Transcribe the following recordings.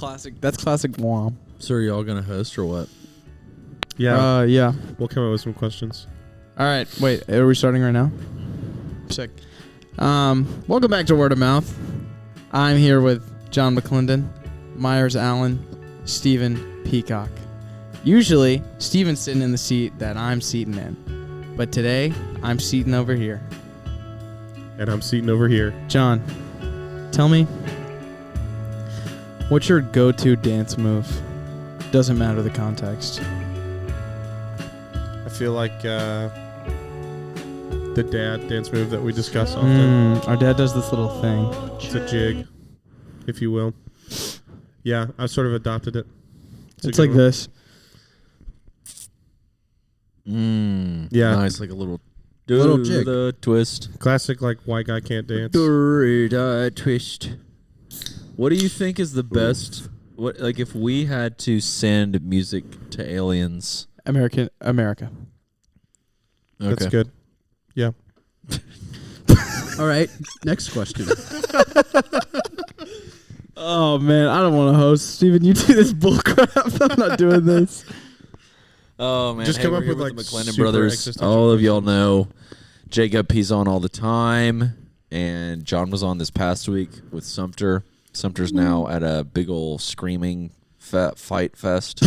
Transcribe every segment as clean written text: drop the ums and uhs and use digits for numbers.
Classic. That's classic Guam. So are y'all gonna host or what? Yeah. Yeah. We'll come up with some questions. All right. Wait. Are we starting right now? Sick. Welcome back to Word of Mouth. I'm here with John Mclendon, Myers Allen, Stephen Peacock. Usually, Stephen's sitting in the seat that I'm seating in, but today I'm seating over here. And I'm seating over here. John, tell me, what's your go-to dance move? Doesn't matter the context. I feel like the dad dance move that we discuss often. Our dad does this little thing. It's a jig, if you will. Yeah, I've sort of adopted it. It's like this. Yeah. Nice, like a little jig. The twist. Classic, like, white guy can't dance. Twist. What do you think is the best? What, like, if we had to send music to aliens? America. That's good. Yeah. All right, next question. Oh, man, I don't want to host. Steven, you do this bullcrap. I'm not doing this. Oh man! Just come we're up here with, like, the Mclendon super Brothers. existential All of y'all know Jacob. He's on all the time, and John was on this past week with Sumter. Sumter's now at a big old screaming fight fest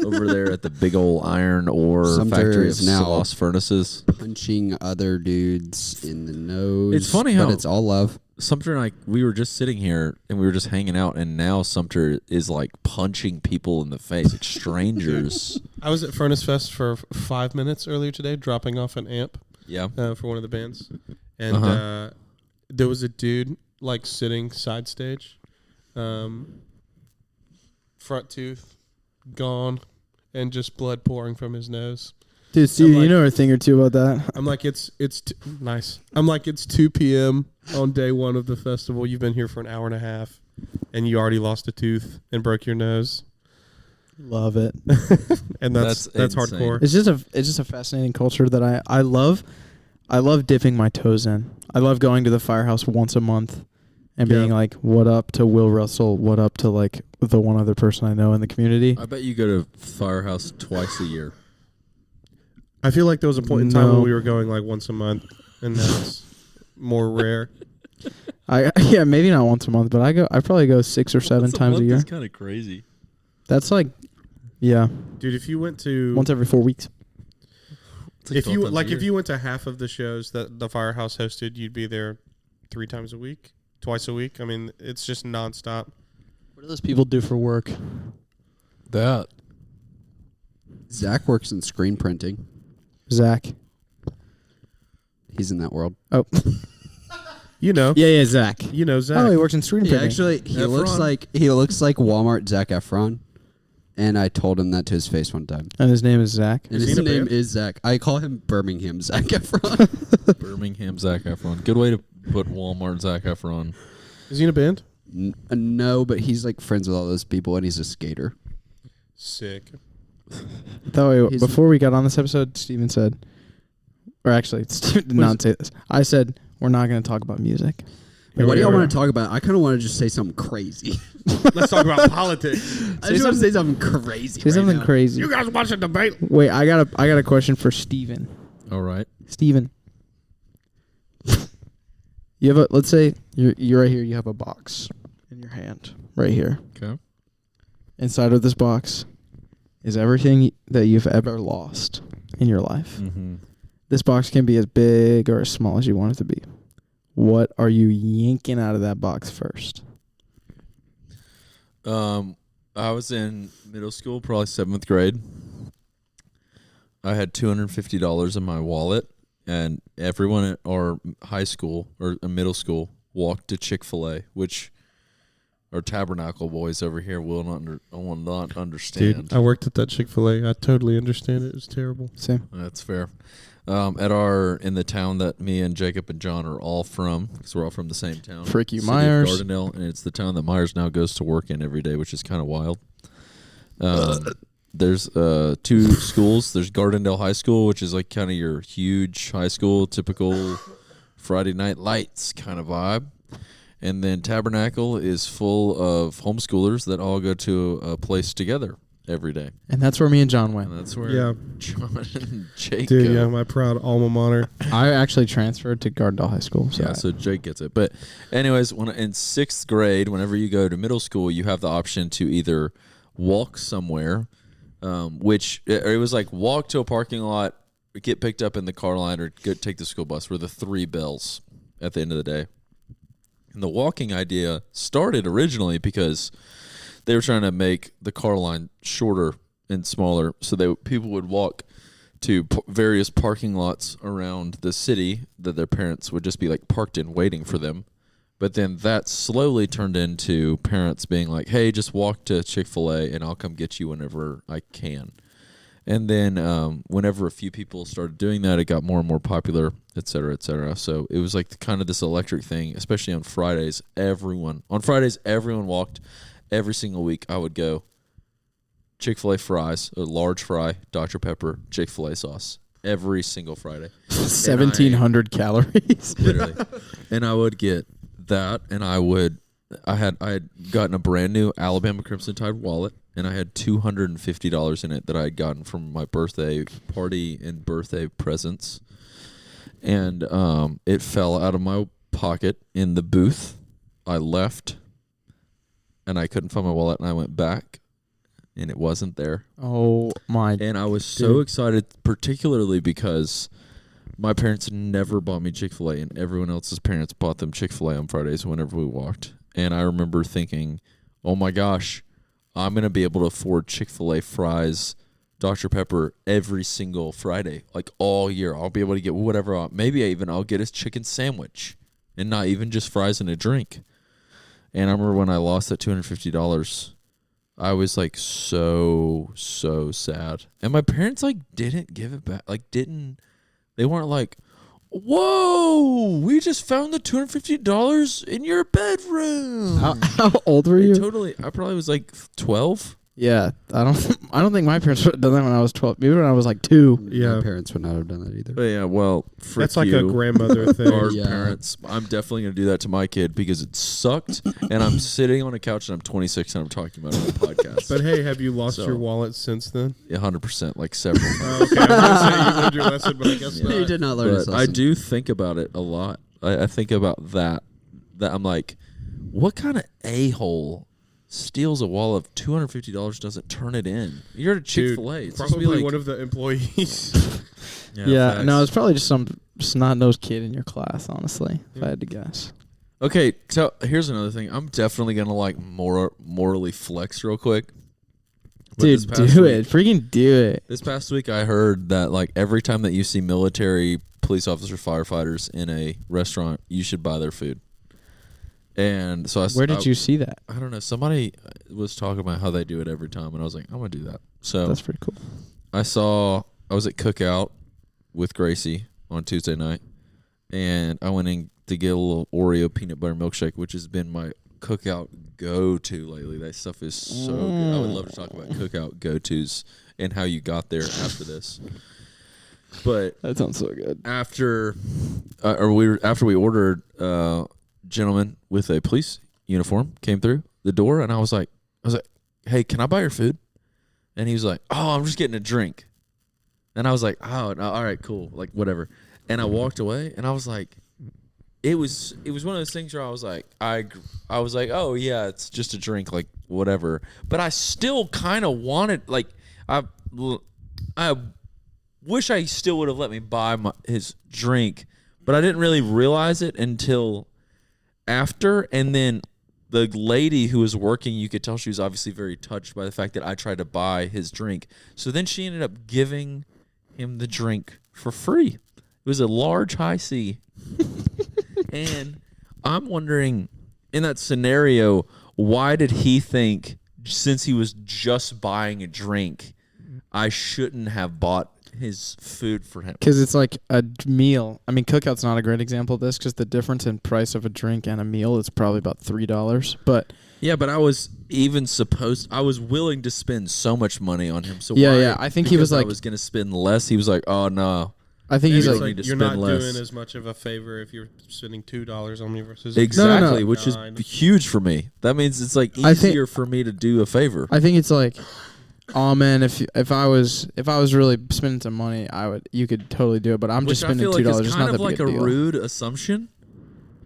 over there at the big old iron ore Sumter factory of is now Sauce Furnaces. Punching other dudes in the nose. It's funny how but it's all love. Sumter and I, we were just sitting here and we were just hanging out, and now Sumter is like punching people in the face, like strangers. I was at Furnace Fest for 5 minutes earlier today, dropping off an amp. Yeah. For one of the bands. And there was a dude, like, sitting side stage. Front tooth gone, and just blood pouring from his nose. Dude, Steve, like, you know a thing or two about that. I'm like, it's nice. I'm like, it's 2 p.m. on day one of the festival. You've been here for an hour and a half, and you already lost a tooth and broke your nose. Love it. And that's insane. hardcore. It's just a fascinating culture that I love. I love dipping my toes in. I love going to the firehouse once a month and being like, what up to Will Russell? What up to, like, the one other person I know in the community? I bet you go to Firehouse twice a year. I feel like there was a point in time when we were going like once a month, and that's more rare. Yeah, maybe not once a month, but I probably go 6 or 7 times a year. That's kind of crazy. That's like, yeah, Dude, if you went to once every 4 weeks. Like if you went to half of the shows that the Firehouse hosted, you'd be there 3 times a week, twice a week. I mean, it's just nonstop. What do those people do for work? that. Zach works in screen printing. Zach. He's in that world. Oh. You know. Yeah, Zach. You know Zach. Oh, he works in screen Yeah, printing. actually, he looks like Walmart Zac Efron, and I told him that to his face one time. And his name is Zach. And Is he his in a name band? is Zach. I call him Birmingham Zac Efron. Birmingham Zac Efron. Good way to put Walmart Zac Efron. Is he in a band? No, but he's like friends with all those people, and he's a skater. Sick. Before we got on this episode, Steven said, or actually, Steven did not say this. I said, we're not going to talk about music. What do y'all want to talk about? I kind of want to just say something crazy. Let's talk about politics. I just want to say something crazy. Say something crazy. You guys watch a debate? Wait, I got a question for Steven. All right. Steven. Let's say you're right here, you have a box in your hand. Right here. Okay. Inside of this box is everything that you've ever lost in your life. Mm-hmm. This box can be as big or as small as you want it to be. What are you yanking out of that box first? I was in middle school, probably 7th grade. I had $250 in my wallet, and everyone at our high school or middle school walked to Chick-fil-A, which our Tabernacle boys over here will not understand. Dude, I worked at that Chick-fil-A. I totally understand it. It was terrible. Same. That's fair. In the town that me and Jacob and John are all from, because we're all from the same town. Frick you, City of Myers. Gardendale, and it's the town that Myers now goes to work in every day, which is kind of wild. There's 2 schools. There's Gardendale High School, which is like kind of your huge high school, typical Friday Night Lights kind of vibe. And then Tabernacle is full of homeschoolers that all go to a place together every day. And that's where me and John went. And that's where Yeah. John and Jake Dude, go. yeah, my proud alma mater. I actually transferred to Gardendale High School. So Yeah, so Jake gets it. But anyways, when in 6th grade, whenever you go to middle school, you have the option to either walk somewhere, which it was like walk to a parking lot, get picked up in the car line, or take the school bus were the 3 bells at the end of the day. And the walking idea started originally because they were trying to make the car line shorter and smaller so people would walk to various parking lots around the city that their parents would just be like parked in waiting for them. But then that slowly turned into parents being like, hey, just walk to Chick-fil-A and I'll come get you whenever I can. And then whenever a few people started doing that, it got more and more popular, et cetera, et cetera. So it was like kind of this electric thing, especially on Fridays. Everyone walked every single week. I would go Chick-fil-A fries, a large fry, Dr. Pepper, Chick-fil-A sauce, every single Friday. 1,700 calories. Literally. And I would get that, and I had gotten a brand new Alabama Crimson Tide wallet, and I had $250 in it that I had gotten from my birthday party and birthday presents. And it fell out of my pocket in the booth. I left, and I couldn't find my wallet, and I went back, and it wasn't there. Oh, my. And I was so excited, particularly because my parents never bought me Chick-fil-A, and everyone else's parents bought them Chick-fil-A on Fridays whenever we walked. And I remember thinking, oh, my gosh, I'm going to be able to afford Chick-fil-A fries, Dr. Pepper every single Friday, like all year. I'll be able to get whatever. Maybe I'll get a chicken sandwich and not even just fries and a drink. And I remember when I lost that $250, I was like so sad. And my parents like didn't give it back. They weren't like, whoa, we just found the $250 in your bedroom. How old were you? I probably was like 12. Yeah, I don't think my parents would have done that when I was 12. Maybe when I was like 2. Yeah. My parents would not have done that either. But yeah, well, That's like a grandmother thing. Our Yeah. parents, I'm definitely going to do that to my kid because it sucked. And I'm sitting on a couch and I'm 26 and I'm talking about it on the podcast. But hey, have you lost your wallet since then? 100%, like several times. Oh, okay, I was going to say you learned your lesson, but I guess not. You did not learn his But I lesson. do think about it a lot. I think about that I'm like, what kind of a-hole steals a wallet of $250, doesn't turn it in? You're at a Chick-fil-A. Dude, It's supposed to be probably like, one of the employees. Yeah, facts. no, it's probably just some snot-nosed kid in your class, honestly, if I had to guess. Okay, so here's another thing. I'm definitely going to like morally flex real quick. But this Dude, past do week- it. Freaking do it. This past week, I heard that like every time that you see military, police officers, firefighters in a restaurant, you should buy their food. And so Where did you see that? I don't know. Somebody was talking about how they do it every time, and I was like, I'm gonna do that. So That's pretty cool. I was at Cookout with Gracie on Tuesday night, and I went in to get a little Oreo peanut butter milkshake, which has been my Cookout go-to lately. That stuff is so good. I would love to talk about Cookout go-tos and how you got there after this. But That sounds so good. after we ordered, gentleman with a police uniform came through the door, and I was like, hey, can I buy your food? And he was like, oh, I'm just getting a drink. And I was like, oh, no, all right, cool, like whatever. And I walked away, and I was like, it was one of those things where I was like, I was like, oh yeah, it's just a drink, like whatever. But I still kind of wanted, like, I wish I still would have let me buy his drink, but I didn't really realize it until after. And then the lady who was working, you could tell she was obviously very touched by the fact that I tried to buy his drink. So then she ended up giving him the drink for free. It was a large high C. And I'm wondering, in that scenario, why did he think, since he was just buying a drink, I shouldn't have bought his food for him? Because it's like a meal. I mean, Cookout's not a great example of this because the difference in price of a drink and a meal is probably about $3. But Yeah, but I was willing to spend so much money on him. So Yeah, why? yeah, I think he was Because I like- was going to spend less. He was like, oh, no. I think Maybe he's it's like, need to you're spend not less. doing as much of a favor if you're spending $2 on me versus Exactly, No. which is $9. huge for me. That means it's like I think- easier for me to do a favor. I think it's like, oh man, if I was really spending some money, you could totally do it. But I'm Which just I spending feel like $2. is It's kind not of that like big a a deal. rude assumption.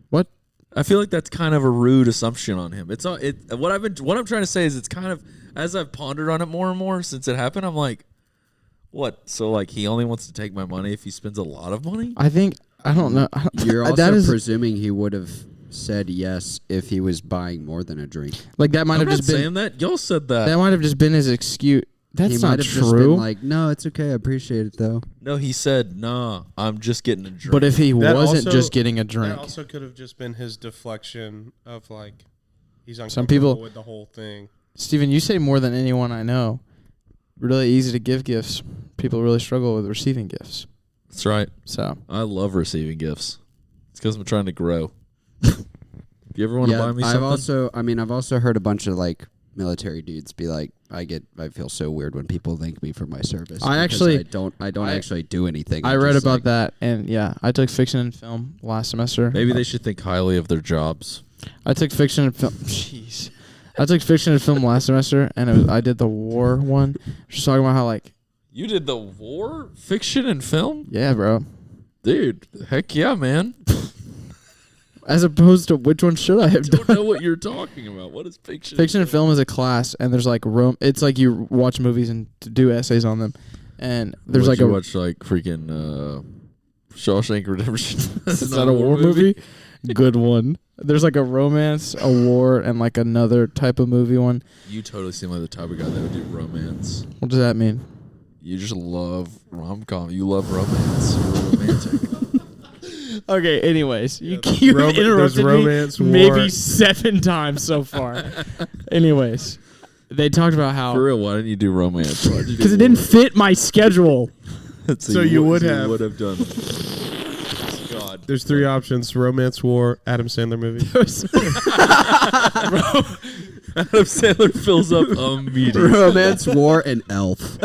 What? I feel like that's kind of a rude assumption on him. It's not. What I'm trying to say is it's kind of, as I've pondered on it more and more since it happened. I'm like, what? So like he only wants to take my money if he spends a lot of money? I don't know. You're that also is presuming he would have said yes if he was buying more than a drink. like that might I'm have not just been saying that. Y'all said that. that might have just been his excuse. That's he not might have just true. been like, no, it's okay. I appreciate it though. No, he said, nah, I'm just getting a drink. But if he That wasn't also- just getting a drink, That also could have just been his deflection of like he's Some uncomfortable people- with the whole thing. Steven, you say more than anyone I know. Really easy to give gifts. People really struggle with receiving gifts. That's right. So I love receiving gifts. It's because I'm trying to grow. If you ever want to buy me something? I've also heard a bunch of like military dudes be like, I feel so weird when people thank me for my service. I because actually- I don't actually do anything. I I'm read just about like, that, and yeah, I took fiction and film last semester. Maybe they should think highly of their jobs. I took fiction and film. Jeez, I took fiction and film last semester, and I did the war one. Just talking about how like, You did the war fiction and film? yeah, bro. Dude, heck yeah, man. As opposed to which one should I have Don't done? know what you're talking about. What is fiction? Fiction and film is a class, and there's like it's like you watch movies and do essays on them, and there's Would like you a watch like freaking Shawshank Redemption. is that a war movie? Good one. There's like a romance, a war, and like another type of movie one. You totally seem like the type of guy that would do romance. What does that mean? You just love rom-com. You love romance. You're romantic. Okay, anyways, you there's interrupted romance, me war. maybe 7 times so far. Anyways, they talked about For how real, why didn't you do romance? because it didn't fit my schedule. So you would have. would have done. God. There's 3 options: romance, war, Adam Sandler movie. Adam Sandler fills up immediately. romance, war, and elf.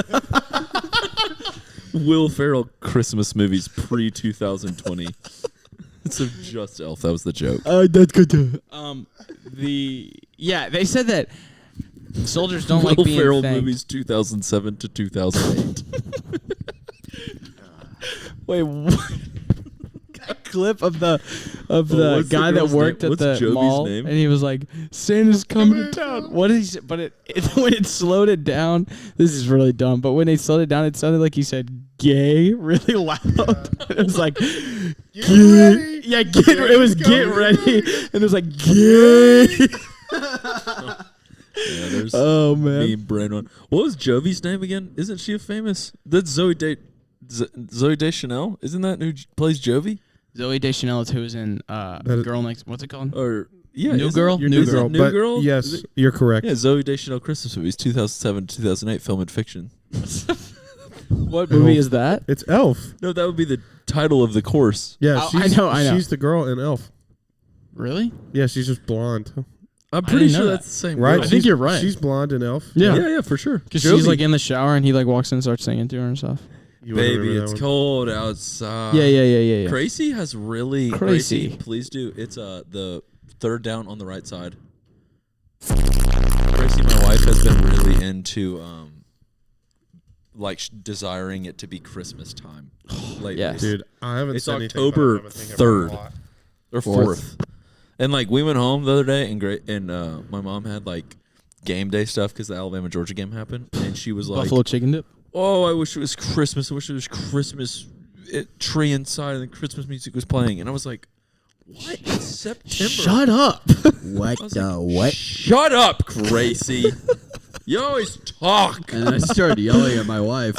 Will Ferrell Christmas movies pre-2020. So just Elf. That was the joke. That's good too. They said that soldiers don't like Will being Ferrell thanked. movies 2007 to 2008. Wait, what? A clip of the what's the guy that girl's worked name? at What's the Jovi's mall, name? and he was like, "Santa's coming to town." What did he say? But when it slowed it down, this is really dumb. But when they slowed it down, it sounded like he said "gay" really loud. It was like, "Get ready." Yeah, it was "get ready," and it was like "gay." Yeah, there's Oh man, meme brain one. What was Jovi's name again? Isn't she a famous? That's Zoe Deschanel. Isn't that who plays Jovi? Zoe Deschanel is who was in is- Girl Next. What's it called? Or yeah, New isn't- Girl? New New Girl. But Girl. yes, Is it- you're correct. Yeah, Zoe Deschanel Christmas movies 2007 to 2008 film and fiction. What movie is that? It's Elf. No, that would be the title of the course. Yeah, Oh, I know. She's the girl in Elf. Really? Yeah, she's just blonde. I'm I pretty didn't know sure that. that's the same. Right? girl. I think you're right. She's blonde in Elf. Yeah. Yeah, for sure. Because she's like in the shower and he like walks in and starts singing to her and stuff. You wouldn't Baby, remember it's that one. cold outside. Yeah. Gracie has really Gracie. Gracie, please do. It's the third down on the right side. Gracie, my wife, has been really into desiring it to be Christmas time lately. Yes. Dude, I haven't It's said anything October about it, but I'm thinking about it a 3rd. lot. Or 4th. And like we went home the other day and my mom had like game day stuff because the Alabama Georgia game happened, and she was like, Buffalo chicken dip. "Oh, I wish it was Christmas. I wish there was Christmas tree inside and the Christmas music was playing." And I was like, "What? It's September." Shut up. What I was the like, what? Shut up, Gracie. You always talk. And then I started yelling at my wife.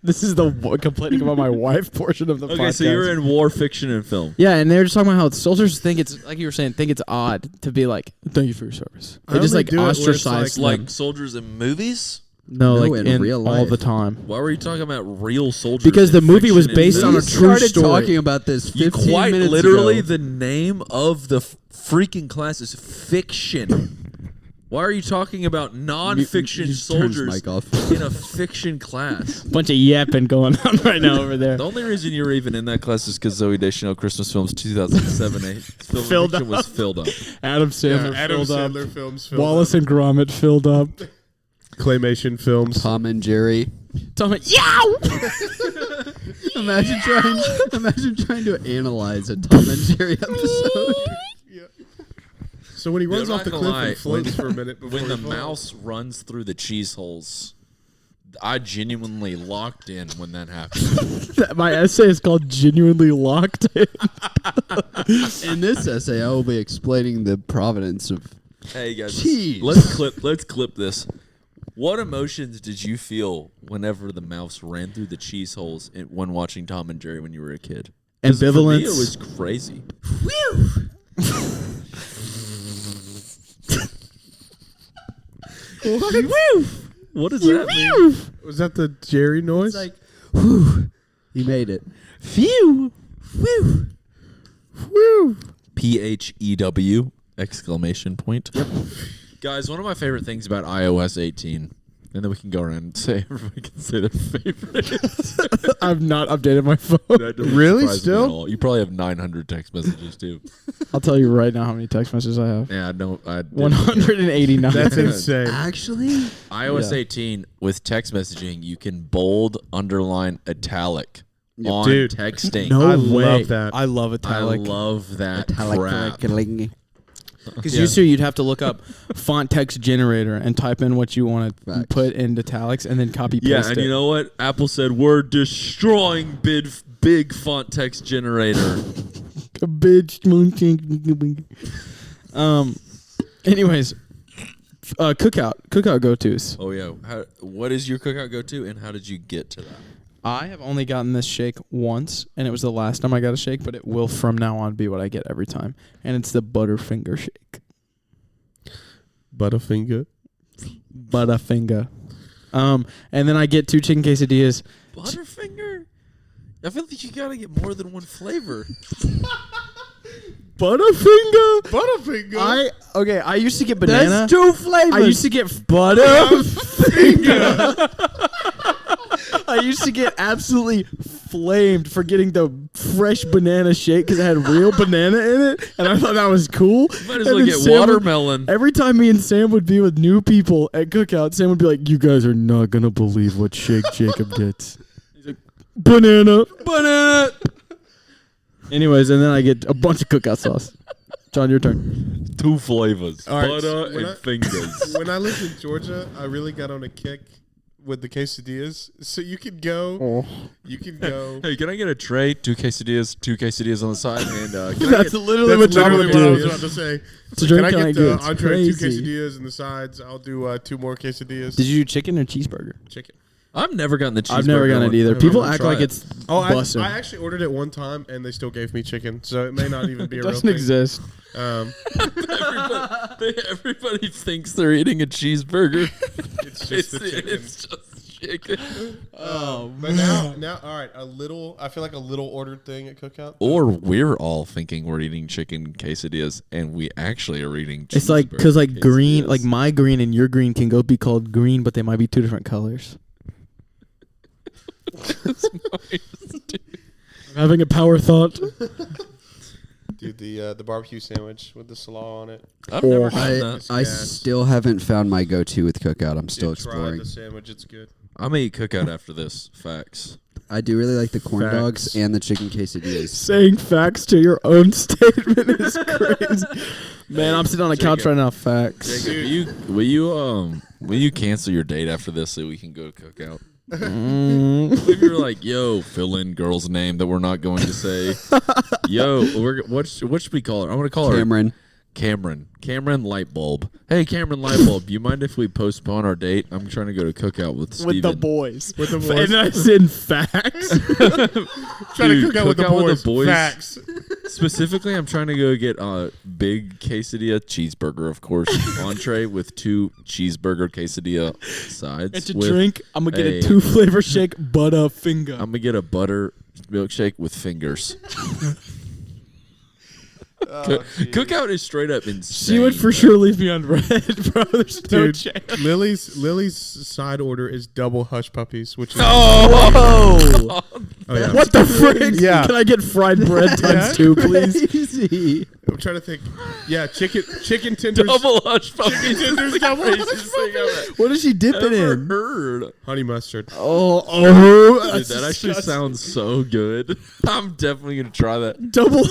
This is the complaining about my wife portion of the podcast. Okay, so you're in war fiction and film. Yeah, and they're just talking about how soldiers think it's like you were saying, think it's odd to be like, "Thank you for your service." I They just only like do it where it's ostracized them. Like soldiers in movies? No, No, like in in real all life. the time. Why were you talking about real soldiers? Because in the movie was fiction and based on a movies? true started story. talking about this 15 You quite minutes literally ago. the name of the freaking class is fiction. Why are you talking about non-fiction soldiers mic off. in a fiction class? Bunch of yapping going on right now over there. The only reason you were even in that class is because Zoe Deschanel Christmas Films 2007-8 film Filled fiction was up. filled up. Adam Sandler Adam filled up. Sandler films. Filled Wallace up. and Gromit filled up. Claymation films. Tom and Jerry. Tom, yow! Imagine trying to analyze a Tom and Jerry episode. So when he runs I'm off not the gonna cliff lie, and floats for a minute before When the he falls. mouse runs through the cheese holes, I genuinely locked in when that happened. My essay is called Genuinely Locked In. In this essay, I will be explaining the provenance of Hey guys, Cheese. let's clip this. What emotions did you feel whenever the mouse ran through the cheese holes when watching Tom and Jerry when you were a kid? 'Cause for me, Ambivalence. it was crazy. What does that mean? Was that the Jerry noise? It's like, whew, he made it. Phew, whew, woo. PHEW exclamation point. Yep. Guys, one of my favorite things about iOS 18, and then we can go around and say everybody can say their favorite. I've not updated my phone. That doesn't Really? surprise me Still? at all. You probably have 900 text messages too. I'll tell you right now how many text messages I have. Yeah, no, I didn't. 189. That's insane. Actually, iOS Yeah. 18 with text messaging, you can bold, underline, italic on Dude. texting. No I way. love that. I love I italic. love that crap. Because used to you'd have to look up font text generator and type in what you want to Facts. put in italics and then copy paste Yeah, and it. you know what? Apple said we're destroying big font text generator. Anyways, cookout go-tos. Oh yeah, what is your cookout go-to, and how did you get to that? I have only gotten this shake once, and it was the last time I got a shake, but it will from now on be what I get every time, and it's the Butterfinger shake. Butterfinger. Butterfinger. And then I get 2 chicken quesadillas. Butterfinger? I feel like you gotta get more than one flavor. Butterfinger? Butterfinger. I used to get banana. That's 2 flavors. I used to get Butterfinger. I used to get absolutely flamed for getting the fresh banana shake because it had real banana in it, and I thought that was cool. Might as And well then get Sam would- watermelon. Every time me and Sam would be with new people at Cookout, Sam would be like, "You guys are not gonna believe what shake Jacob gets." He's like, "Banana." Anyways, and then I get a bunch of Cookout sauce. John, your turn. 2 flavors, All right, butter when and fingers. When I lived in Georgia, I really got on a kick with the quesadillas. So you could go. You can go. Hey, can I get a tray? 2 quesadillas on the side, and That's literally what John would Literally what I was do. about to say. It's a drink Can I I get the get. It's entree, 2 crazy. quesadillas, and the sides? I'll do 2 more quesadillas. Did you do chicken or cheeseburger? Chicken. I've never gotten the cheeseburger. I've never gotten it one. either. I'm People gonna act try like it. it's Oh, bussin'. I actually ordered it one time, and they still gave me chicken, so it may not even be a real doesn't thing. exist. Everybody thinks they're eating a cheeseburger. It's just the chicken. It's just chicken. But now, all right. I feel like a little ordered thing at Cookout. Or we're all thinking we're eating chicken quesadillas, and we actually are eating. It's like cheeseburger because like green, quesadillas. like my green and your green can go be called green, but they might be 2 different colors. I'm having a power thought. Dude, the barbecue sandwich with the slaw on it. I've never had that. It's I gas. still haven't found my go-to with Cookout. I'm still Dude, try exploring. the sandwich. It's good. I'm gonna eat cookout after this. Facts. I do really like the corn Facts. dogs and the chicken quesadillas. Saying facts to your own statement is crazy. Man, I'm sitting on a couch right now. Facts. Jacob, will you cancel your date after this so we can go to Cookout? Mm. If you're like, yo, fill in girl's name that we're not going to say. Yo, what should we call her? I want to call her Cameron. Cameron Lightbulb. Hey, Cameron Lightbulb, you mind if we postpone our date? I'm trying to go to Cookout with Steven. With the boys. With the boys. And I said facts. Trying to Dude, cook out with the boys. Facts. Specifically, I'm trying to go get a big quesadilla cheeseburger, of course, entree with 2 cheeseburger quesadilla sides. And to with drink, I'm going to get a a- 2 flavor shake, Butterfinger. I'm gonna get a butter milkshake with fingers. Cookout is straight up insane. She would for sure leave me on red, bro. There's no Dude, chance. Lily's side order is double hush puppies, which is Oh, oh yeah. what the frick? Yeah. Can I get fried bread times 2, please? Crazy. I'm trying to think. Yeah, chicken tenders, Double hush puppies. chicken tenders, double hush Craziest thing I've What does she dip it ever in? heard. honey mustard. Oh, Dude, that actually sounds so good. I'm definitely gonna try that. double.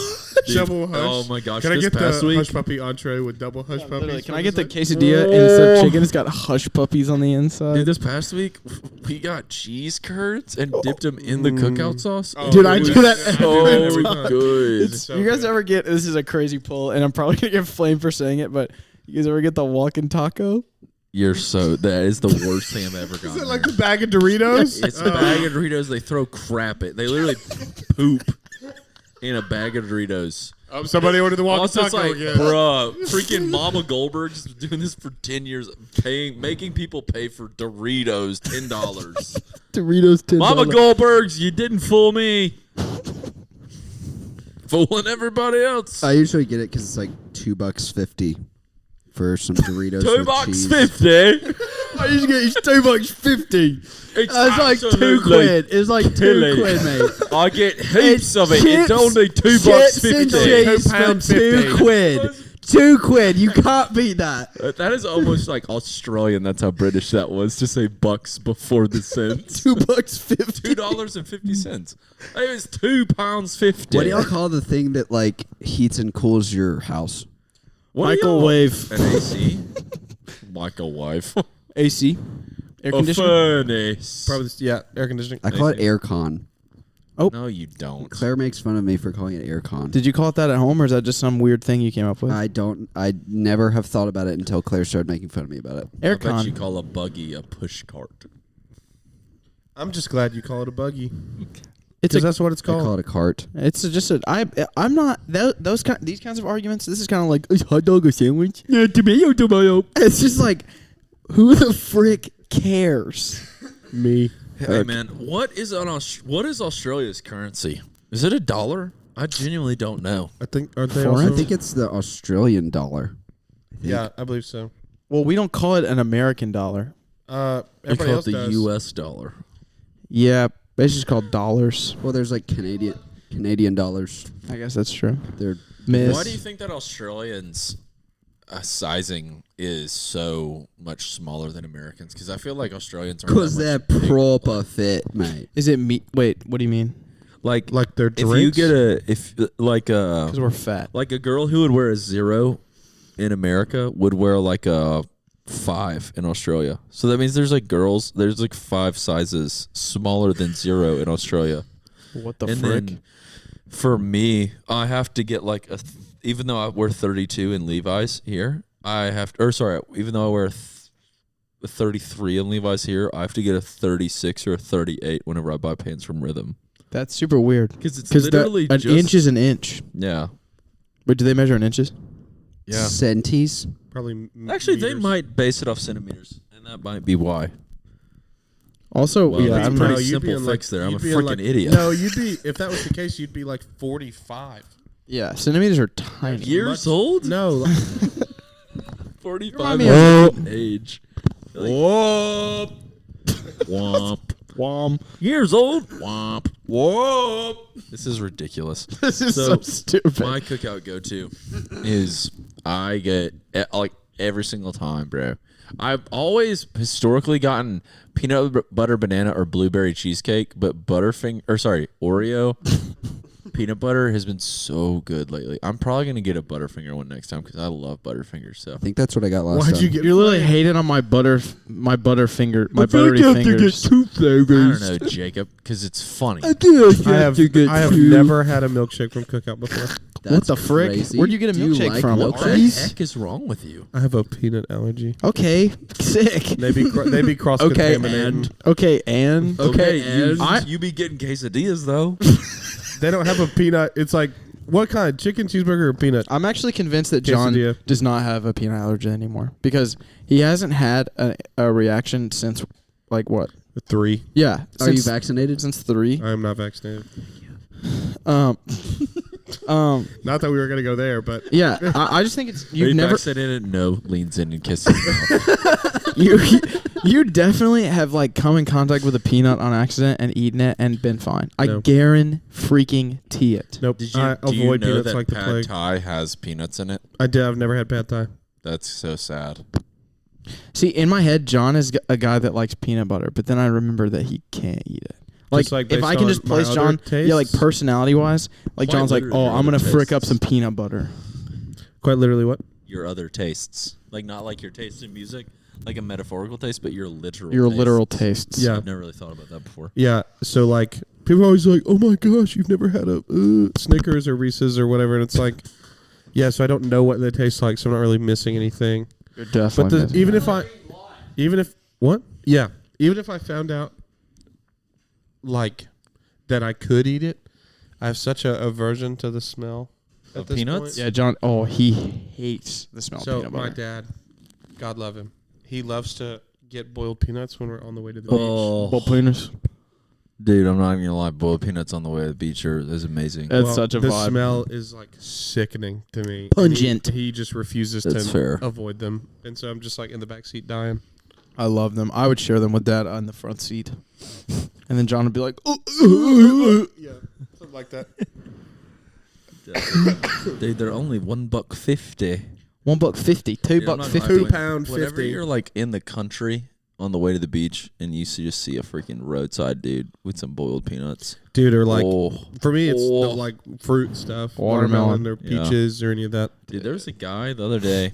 Dude, Double hush. Oh my gosh! Can I this get the past week, hush puppy entree with double hush puppies? Can I get the quesadilla instead of chicken? It's got hush puppies on the inside. dude, this past week we got cheese curds and dipped them in the cookout sauce. Oh, Dude, it I was do that so every time. good. It's, so you guys good. ever get, this is a crazy pull, and I'm probably going to get flamed for saying it, but you guys ever get the walking taco? That is the worst thing I've ever gotten. Is it like the bag of Doritos? It's a bag of Doritos. They throw crap at. They literally poop in a bag of Doritos. Somebody ordered the walking Also, taco it's like, again. bruh, freaking Mama Goldberg's been doing this for 10 years, making people pay for Doritos $10. Doritos $10. Mama Goldberg's, you didn't fool me. Fooling everybody else. I usually get it because it's like $2.50 for some Doritos. with cheese. $2.50. I used to get $2.50. It's That's like absolutely £2. It's like tilly. £2, mate. I get heaps of it. Chips- It's only chips and $2.50. cheese for £2.50. £2. You can't beat that. That is almost like Australian. That's how British that was. To say bucks before the cents. $2.50. $2.50. It was £2.50. What do y'all call the thing that like heats and cools your house? What do y'all- Microwave. An AC. Microwave. AC. Air A conditioner. furnace. Probably, yeah, air conditioning. I call it aircon. No, you don't. Claire makes fun of me for calling it aircon. Did you call it that at home, or is that just some weird thing you came up with? I never have thought about it until Claire started making fun of me about it. I bet you Aircon. call a buggy a push cart. I'm just glad you call it a buggy. It's Because a, that's what it's I call called. it a cart. it's just a. I'm not these kinds of arguments. This is kind of like is hot dog a sandwich? Yeah, tomato. It's just like, who the frick cares? Me. Hey man, what is Australia's currency? Is it $1? I genuinely don't know. I think, aren't they Foreign? also? I think it's the Australian dollar. Yeah, I believe so. Well, we don't call it an American dollar. We Everybody call it else the does. U.S. dollar. Yeah, it's just called dollars. Well, there's like Canadian dollars. I guess that's true. They're Miss. Why do you think that Australians' sizing is so much smaller than Americans? Because I feel like Australians are because they're proper fit, mate. Is it me? Wait, what do you mean? like their if you drinks. get Because we're fat. like a girl who would wear a 0 in America would wear like a 5 in Australia. So that means there's like 5 sizes smaller than 0 in Australia. What the And frick? then for me, I have to get like even though I wear 32 in Levi's here, even though I wear a 33 in Levi's here, I have to get a 36 or a 38 whenever I buy pants from Rhythm. That's super weird. Because it's Because literally an just inch is an inch. yeah. Wait, do they measure in inches? Yeah. Centis. Probably. Actually, they meters. might base it off centimeters, and that might be why. Also, Well, yeah, that's I'm pretty not. you'd simple be in, fix there. I'm you'd a be in, freaking idiot. No, you'd be if that was the case, you'd be like 45. Yeah, centimeters are tiny. Years old? No, like, 45 Remind me is of- age. Whoop. Womp. Wom. Years old. Womp. Whoop. This is ridiculous. This is So, so stupid. My cookout go-to is I get like every single time, bro. I've always historically gotten peanut butter banana or blueberry cheesecake, but Oreo peanut butter has been so good lately. I'm probably gonna get a Butterfinger one next time because I love Butterfingers. So I think that's what I got last why'd time. you get? You're literally hating on my buttery fingers. I don't know, Jacob, because it's funny. I have never had a milkshake from Cookout before. That's What the frick? crazy. Where'd you get a Do you milkshake like from? What milkshakes? the heck is wrong with you? I have a peanut allergy. Okay, sick. They be cross contaminating. Okay, and You be getting quesadillas though. They don't have a peanut. It's like what kind? Chicken cheeseburger or peanut? I'm actually convinced that John Quesadilla. does not have a peanut allergy anymore because he hasn't had a reaction since like what? 3. Yeah, Are you since, vaccinated? since 3. I am not vaccinated. Not that we were gonna go there, but Yeah, I just think it's you've never said it. No, leans in and kisses. you definitely have like come in contact with a peanut on accident and eaten it and been fine. I No. guarantee it. nope. Did you, I do you avoid know peanuts that like the pad plague. thai has peanuts in it? I did. I've never had pad thai. That's so sad. See, in my head, John is a guy that likes peanut butter, but then I remember that he can't eat it. Just, like, if based I can on just my place other John, yeah, like tastes? personality-wise, like Quite John's like, literally oh, your I'm gonna other frick up tastes. some peanut butter. Quite literally, what? Your other tastes, like not like your taste in music, like a metaphorical taste, but your literal. Your tastes. literal tastes. Yeah. I've never really thought about that before. Yeah. So like, people are always like, "Oh my gosh, you've never had a Snickers or Reese's or whatever," and it's like, yeah. So I don't know what they taste like, so I'm not really missing anything. You're But definitely. missing even it. even if I found out, like, that I could eat it, I have such a aversion to the smell. Of At this peanuts? point. Yeah, John. Oh, he hates the smell So of peanut my butter. dad, God love him, he loves to get boiled peanuts when we're on the way to the Oh, Well, peanuts. dude, I'm not even gonna lie. Boiled peanuts on the way to the beach is amazing. That's beach. such a the vibe. smell is like sickening to me. Pungent. He just refuses That's to fair. avoid them, and so I'm just like in the back seat dying. I love them. I would share them with Dad on the front seat, and then John would be like, "Oh, Yeah, something like that. Dude, they're only $1.50. $1.50, $2.50." £2.50. Whenever you're like in the country on the way to the beach and you just see a freaking roadside dude with some boiled peanuts, Dude, or like oh, for me, it's the, Oh. like fruit stuff, Watermelon. watermelon or Yeah. peaches or any of that. dude, there was a guy the other day.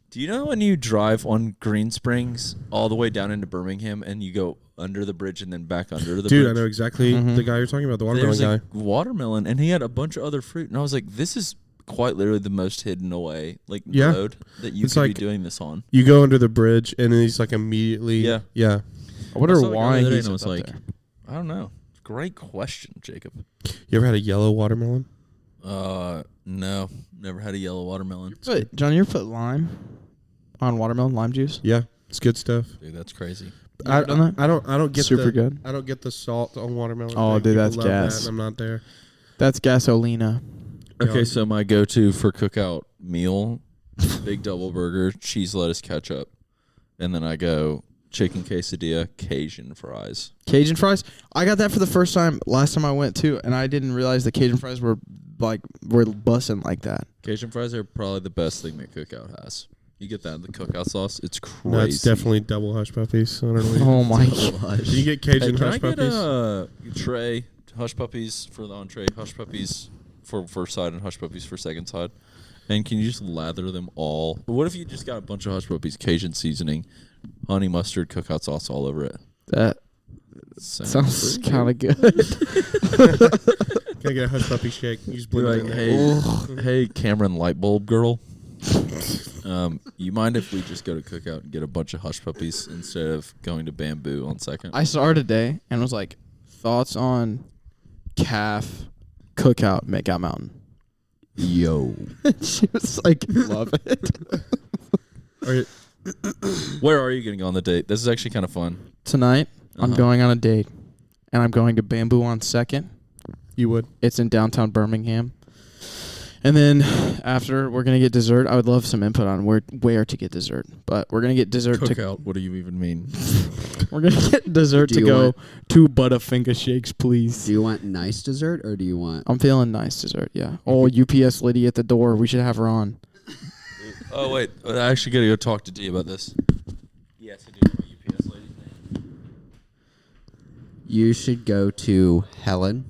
Do you know when you drive on Green Springs all the way down into Birmingham and you go under the bridge and then back under the Dude, bridge? I know exactly Mhm. the guy you're talking about, the watermelon There's guy. a watermelon, and he had a bunch of other fruit, and I was like, "This is quite literally the most hidden away Yeah. road that you It's could like- be doing this on." You go under the bridge, and then he's like immediately. Yeah. Yeah. I wonder I saw the guy why the other day he's and I was up like, there. I don't know. Great question, Jacob. You ever had a yellow watermelon? No, never had a yellow watermelon. John, you ever put lime on watermelon, lime juice? Yeah, it's good stuff. Dude, that's crazy. You ever done that? I don't get Super the, good. I don't get the salt on watermelon. Oh, thing. dude, People that's love gas. That, and I'm not there. That's gasolina. Okay, Yeah. so my go-to for cookout meal, big double burger, cheese, lettuce, ketchup, and then I go chicken quesadilla, Cajun fries. Cajun fries. I got that for the first time last time I went too, and I didn't realize the Cajun fries were bussing like that. Cajun fries are probably the best thing that Cookout has. You get that in the Cookout sauce, it's crazy. No, it's definitely double hush puppies. I don't know. Oh my god. Do you get Hey, Cajun can hush I get puppies? a tray, hush puppies for the entree, hush puppies for first side, and hush puppies for second side? And can you just lather them all? What if you just got a bunch of hush puppies, Cajun seasoning, honey mustard, Cookout sauce all over it? That sounds kind of good. Can I get a hush puppy shake? You just blend Be it like, in there. hey, Cameron light bulb girl. You mind if we just go to Cookout and get a bunch of hush puppies instead of going to Bamboo on second? I saw her today and was like, thoughts on calf cookout makeout mountain. Yo. She was like, love it. Where are you going to go on the date? This is actually kind of fun. Tonight, I'm Uh-huh. going on a date, and I'm going to Bamboo on second. You would. It's in downtown Birmingham. And then after, we're going to get dessert. I would love some input on where to get dessert. But we're going to get dessert to Cookout. What do you even mean? we're going to get dessert Do to you go want- to Butterfinger Shakes, please. Do you want nice dessert or do you want? I'm feeling nice dessert, yeah. Oh, UPS lady at the door. We should have her on. Oh, wait. I actually got to go talk to D about this. Yes, I do know my UPS lady's name. You should go to Helen,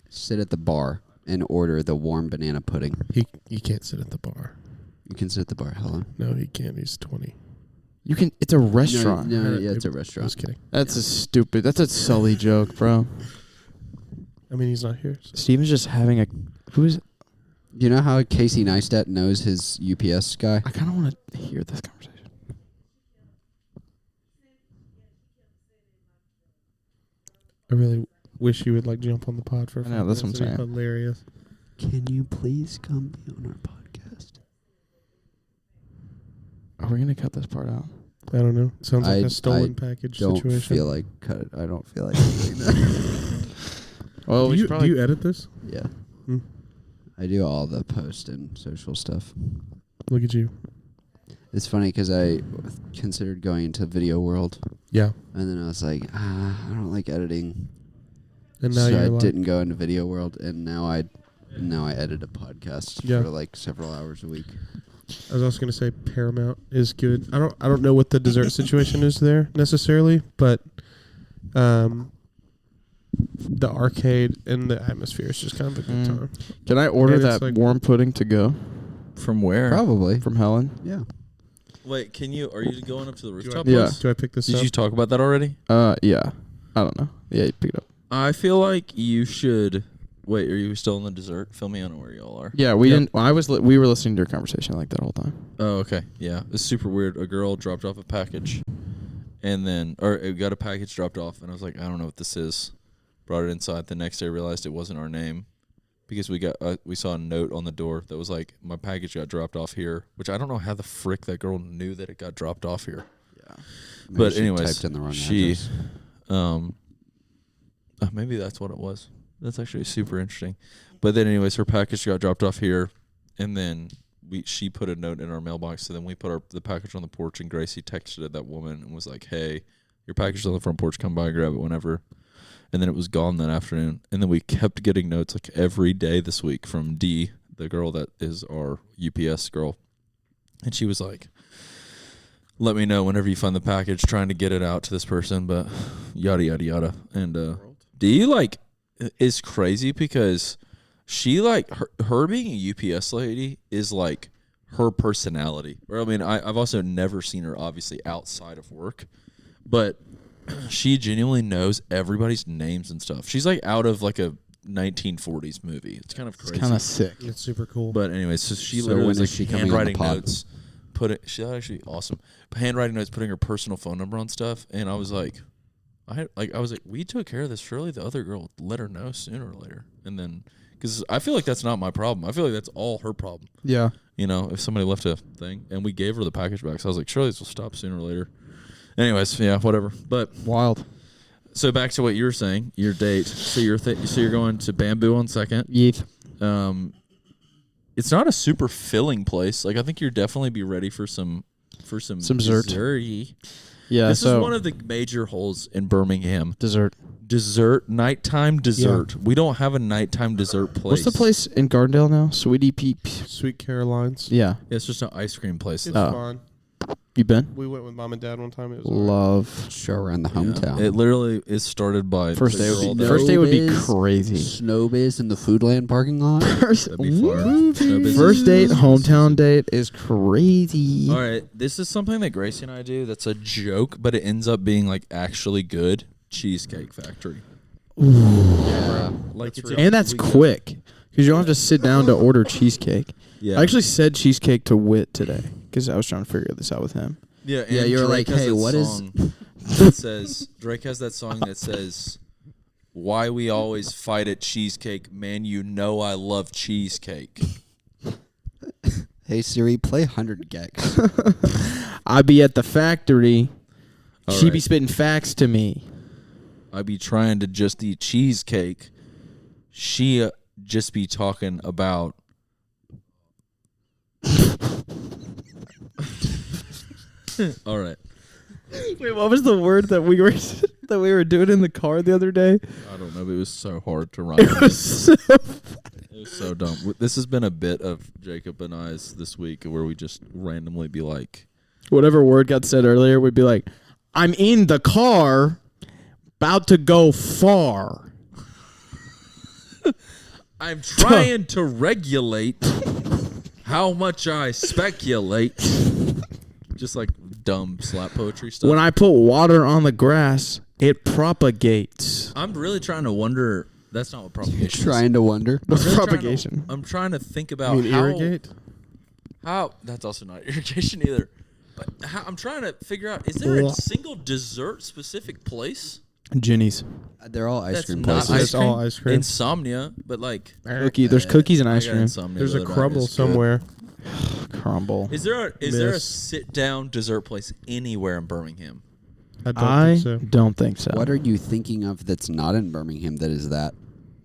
sit at the bar, and order the warm banana pudding. He can't sit at the bar. You can sit at the bar, Helen. No, he can't. He's 20. You can. It's a restaurant. No, yeah, it's a I was restaurant. kidding. That's a stupid. That's a Sully joke, bro. I mean, he's not here. So. Steven's just having a. Who is? You know how Casey Neistat knows his UPS guy? I kind of want to hear this conversation. I really wish you would like jump on the pod for. I know, that's what I'm saying. Hilarious. Can you please come be on our podcast? Are we gonna cut this part out? I don't know. Sounds like I a stolen package Don't situation. feel like cut it. I don't feel like doing that. Well, do, we you, should probably. do you edit this? Yeah. I do all the post and social stuff. Look at you. It's funny because I considered going into video world, Yeah. and then I was like, I don't like editing. And now So you're I like, didn't go into video world, and now I edit a podcast Yeah. for like several hours a week. I was also going to say Paramount is good. I don't know what the dessert situation is there necessarily, but the arcade and the atmosphere is just kind of a good time. Can I order And it's that like- warm pudding to go From where? Probably. from Helen? Yeah. Wait, are you going up to the rooftop Yeah. place? Do I pick this Did up? you talk about that already? Yeah. I don't know. Yeah, you pick it up. I feel like you should. Wait, are you still in the dessert? Fill me in on where y'all are. Yeah, we Yep. didn't. We were listening to your conversation like that whole time. Oh, okay. Yeah. It's super weird. A girl dropped off a package and then, or it got a package dropped off, and I was like, I don't know what this is. Brought it inside. The next day, realized it wasn't our name because we saw a note on the door that was like, my package got dropped off here, which I don't know how the frick that girl knew that it got dropped off here. Yeah. Maybe But she anyways, typed in the wrong she, address. maybe that's what it was. That's actually super interesting. But then anyways, her package got dropped off here, and then she put a note in our mailbox, so then we put the package on the porch, and Gracie texted that woman and was like, hey, your package is on the front porch, come by and grab it whenever. And then it was gone that afternoon. And then we kept getting notes like every day this week from Dee, the girl that is our UPS girl. And she was like, let me know whenever you find the package, trying to get it out to this person, but yada, yada, yada. And Dee, like, is crazy because she, like, her being a UPS lady is, like, her personality. Or, I mean, I've also never seen her, obviously, outside of work. But she genuinely knows everybody's names and stuff. She's, like, out of, like, a 1940s movie. It's kind of crazy. It's kind of sick. It's super cool. But anyways, so she So literally when was, is like, she coming on the handwriting pod? notes. She's actually awesome. Handwriting notes, putting her personal phone number on stuff. And I was like, we took care of this. Surely the other girl would let her know sooner or later. And then, because I feel like that's not my problem. I feel like that's all her problem. Yeah. You know, if somebody left a thing, and we gave her the package back. So I was like, surely this will stop sooner or later. Anyways, yeah, whatever. But Wild. so back to what you were saying, your date. So you're going to Bamboo on 2nd. Yeeth. It's not a super filling place. Like, I think you'd definitely be ready for some dessert. dessert-y. Yeah. This so is one of the major holes in Birmingham. dessert. Nighttime dessert. We don't have a nighttime dessert place. What's the place in Gardendale now? Sweetie Peep. Sweet Caroline's. Yeah. It's just an ice cream place. It's Oh. fun. You been? We went with mom and dad one time. It was Love. Show around the hometown. It literally is started by First the day girl would be that- first day would be Snowbiz. crazy. Snowbiz in the Foodland parking lot. That'd be fire. Snowbiz. First date, hometown date is crazy. All right, this is something that Gracie and I do that's a joke, but it ends up being like actually good. Cheesecake Factory. Yeah. Like it's And that's quick because you don't have to sit down to order cheesecake. Yeah. I actually said cheesecake to Wit today because I was trying to figure this out with him. Yeah, Yeah, and you were Drake like, has hey, that what is- song that says Drake has that song that says why we always fight at cheesecake, man, you know I love cheesecake. Hey Siri, play 100 gex. I be at the factory. All She be right. spitting facts to me. I be trying to just eat cheesecake. She just be talking about all right. Wait, what was the word that we were doing in the car the other day? I don't know, but it was so hard to rhyme. It was so It was so dumb. This has been a bit of Jacob and I's this week where we just randomly be like, whatever word got said earlier would be like, I'm in the car, about to go far. I'm trying to regulate how much I speculate. Just like dumb slap poetry stuff. When I put water on the grass, it propagates. I'm really trying to wonder. That's not what propagation is. Trying to wonder. What's Really propagation? I'm trying to think I about mean, irrigate. how. That's also not irrigation either. But I'm trying to figure out: is there a single dessert specific place Ginny's. They're all ice that's cream not places. ice It's cream? all ice cream. Insomnia, but like Cookie. There's cookies and ice I got cream. insomnia There's the a other night. crumble It's good. somewhere. Crumble. Is there a Miss. sit down dessert place anywhere in Birmingham? I don't I think so. don't think so. What are you thinking of that's not in Birmingham that is that?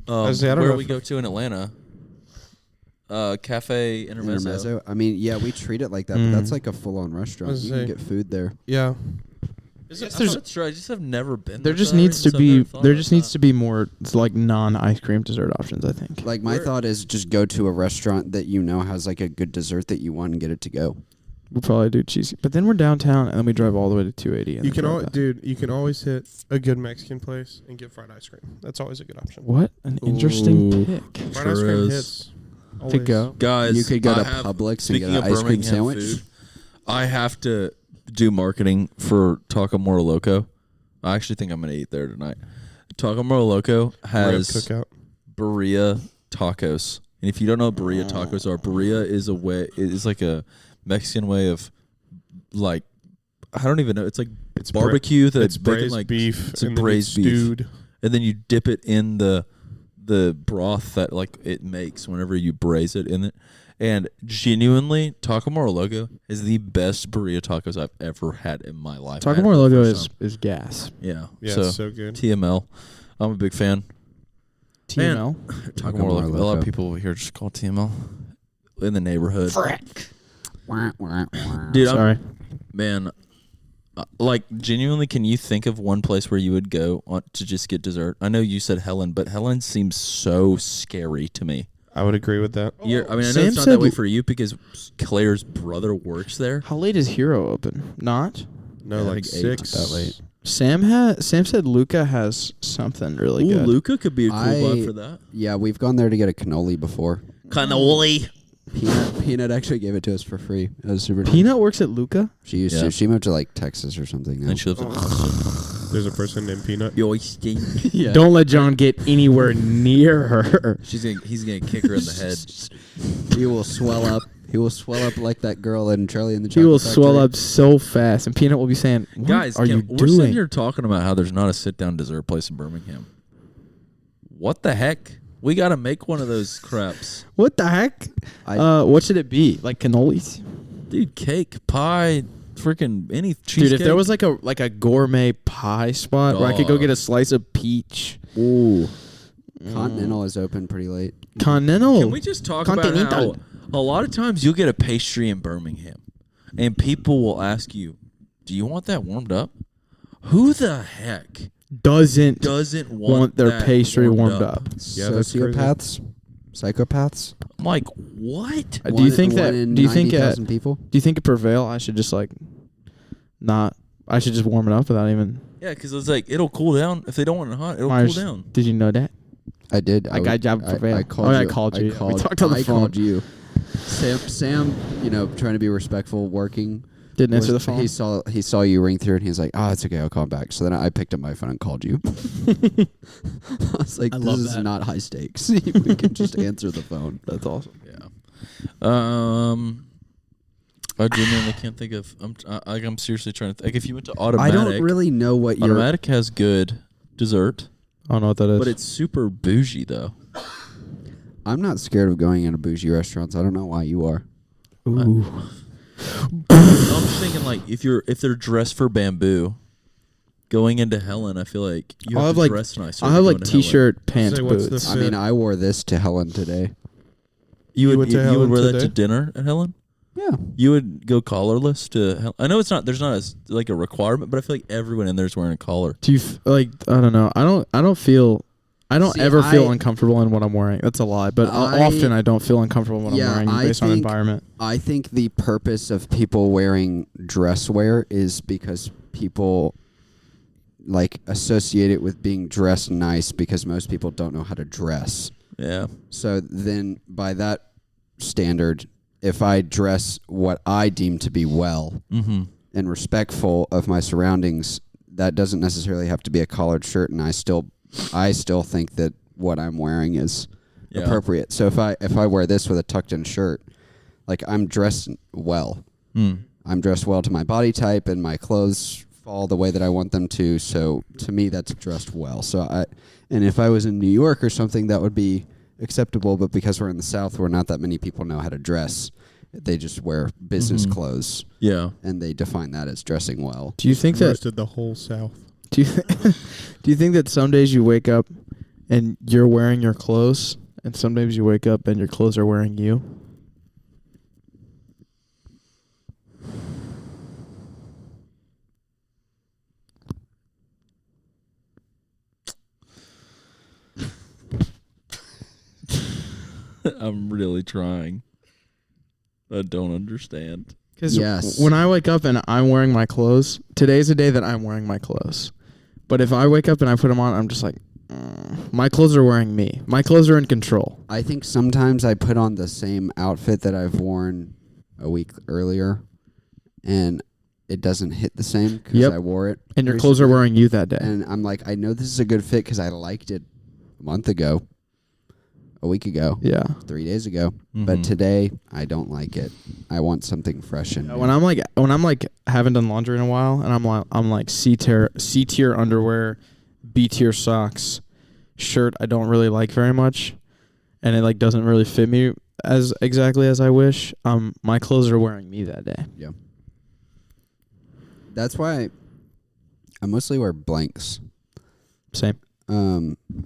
I say, I don't Where know we if- go to in Atlanta? Cafe Intermezzo. I mean, yeah, we treat it like that, but that's like a full-on restaurant. was You gonna can say- get food there. Yeah. That's true. I just have never been. There just needs to be more like non-ice cream dessert options, I think. Like my thought is just go to a restaurant that you know has like a good dessert that you want and get it to go. We'll probably do cheesy, but then we're downtown and then we drive all the way to 280. And You then can drive back. you can always hit a good Mexican place and get fried ice cream. That's always a good option. What an interesting Ooh. pick. Fried ice cream hits. To Always. go. Guys, You could go I to have- Publix and speaking get of an ice cream Birmingham sandwich. food, I have to do marketing for Taco Moro Loco. I actually think I'm gonna eat there tonight. Taco Moro Loco has Cookout. birria tacos, and if you don't know what birria tacos are, birria is like a Mexican way of like I don't even know. It's like It's barbecue that It's they can, braised like beef. it's a and then braised it's beef. stewed. and then you dip it in the broth that like it makes whenever you braise it in it. And genuinely, Taco Moro Loco is the best burrito tacos I've ever had in my life. Taco I had Moro it for the Logo first is gas. time. Yeah. Yeah, So, it's so good. TML. I'm a big fan. TML. Taco Moro Moro Loco. A lot of Loco. people here just call it TML in the neighborhood. Wah, wah, wah. Dude, Sorry. man, like genuinely, can you think of one place where you would go to just get dessert? I know you said Helen, but Helen seems so scary to me. I would agree with that. I know Sam it's not said that way for you because Claire's brother works there. How late is Hero open? Not. No, Yeah, I like think 8. 6. That late. Sam said Luca has something really Ooh, good. Luca could be a cool I- vibe for that. Yeah, we've gone there to get a cannoli before. Cannoli. Peanut actually gave it to us for free. It was super nice. Peanut works at Luca? She used Yeah. to. She moved to like Texas or something now. And she lives in Austin. There's a person named Peanut. Yeah. Don't let John get anywhere near her. He's gonna kick her in the head. He will swell up. He will swell up like that girl in Charlie and the He Chocolate will Factory. swell up so fast, and Peanut will be saying, "What Guys, are you we're sitting doing?" here talking about how there's not a sit-down dessert place in Birmingham. What the heck? We got to make one of those crepes. What the heck? What should it be? Like cannolis? Dude, cake, pie, freaking any cheesecake. Dude, if there was like a gourmet pie spot where I could go Dog. get a slice of peach. Ooh. Continental is open pretty late. Continental. Can we just talk about Continental. how a lot of times you'll get a pastry in Birmingham and people will ask you, do you want that warmed up? Who the heck doesn't doesn't want their that pastry warmed up? Yeah, that's crazy. Sociopaths? Psychopaths? I'm like, what? Do you think that? in Do you think 90,000 people? Do you think at Prevail I should just like not? I should just warm it up without even. Yeah, because it's like, it'll cool down. If they don't want it hot, it'll Myers, cool down. Did you know that? I did. I got job for Prevail. I called Oh, yeah, I you. called you. We Called, talked on the I phone. called you. Sam, you know, trying to be respectful, working. Didn't answer the phone. He saw you ring through, and he was like, "Oh, it's okay. I'll call him back." So then I picked up my phone and called you. I was like, I "This love is that. not high stakes. We can just answer the phone." That's awesome. Yeah. I genuinely can't think of. I'm seriously trying to. Like, if you went to I Automatic, don't really know what your. Automatic has good dessert, I don't know what that is. but it's super bougie though. I'm not scared of going into bougie restaurants. I don't know why you are. Ooh. I'm just thinking like if they're dressed for bamboo, going into Helen, I feel like you I'll have have to like dress nice. I'll have like t-shirt, pants, Say, what's the boots. I mean, I wore this to Helen today. You You would went to you would Helen wear that today? to dinner at Helen? Yeah. You would go collarless to Helen? I know it's not. There's not like a requirement, but I feel like everyone in there is wearing a collar. Do you like? I don't know. I don't feel. I don't See, ever feel I- uncomfortable in what I'm wearing. That's a lie. But often I don't feel uncomfortable in what Yeah, I'm wearing I based on think- environment. I think the purpose of people wearing dress wear is because people like associate it with being dressed nice because most people don't know how to dress. Yeah. So then by that standard, if I dress what I deem to be well Mm-hmm. and respectful of my surroundings, that doesn't necessarily have to be a collared shirt, and I still think that what I'm wearing is Yeah. appropriate. So if I wear this with a tucked in shirt, like I'm dressed well. Mm. I'm dressed well to my body type, and my clothes fall the way that I want them to. So to me, that's dressed well. And if I was in New York or something, that would be acceptable. But because we're in the South, where not that many people know how to dress, they just wear business Mhm. clothes, Yeah. and they define that as dressing well. Do you think that? roasted the whole South. Do you do you think that some days you wake up and you're wearing your clothes and some days you wake up and your clothes are wearing you? I'm really trying. I don't understand. Because Yes. when I wake up and I'm wearing my clothes, today's the day that I'm wearing my clothes. But if I wake up and I put them on, I'm just like, my clothes are wearing me. My clothes are in control. I think sometimes I put on the same outfit that I've worn a week earlier, and it doesn't hit the same because Yep. I wore it. And your clothes are recently. wearing you that day. And I'm like, I know this is a good fit because I liked it a month ago, a week ago, Yeah. 3 days ago. Mhm. But today, I don't like it. I want something fresh and new. When I'm like haven't done laundry in a while, and I'm like C tier underwear, B tier socks, shirt I don't really like very much, and it like doesn't really fit me as exactly as I wish. My clothes are wearing me that day. Yeah. That's why I mostly wear blanks. Same.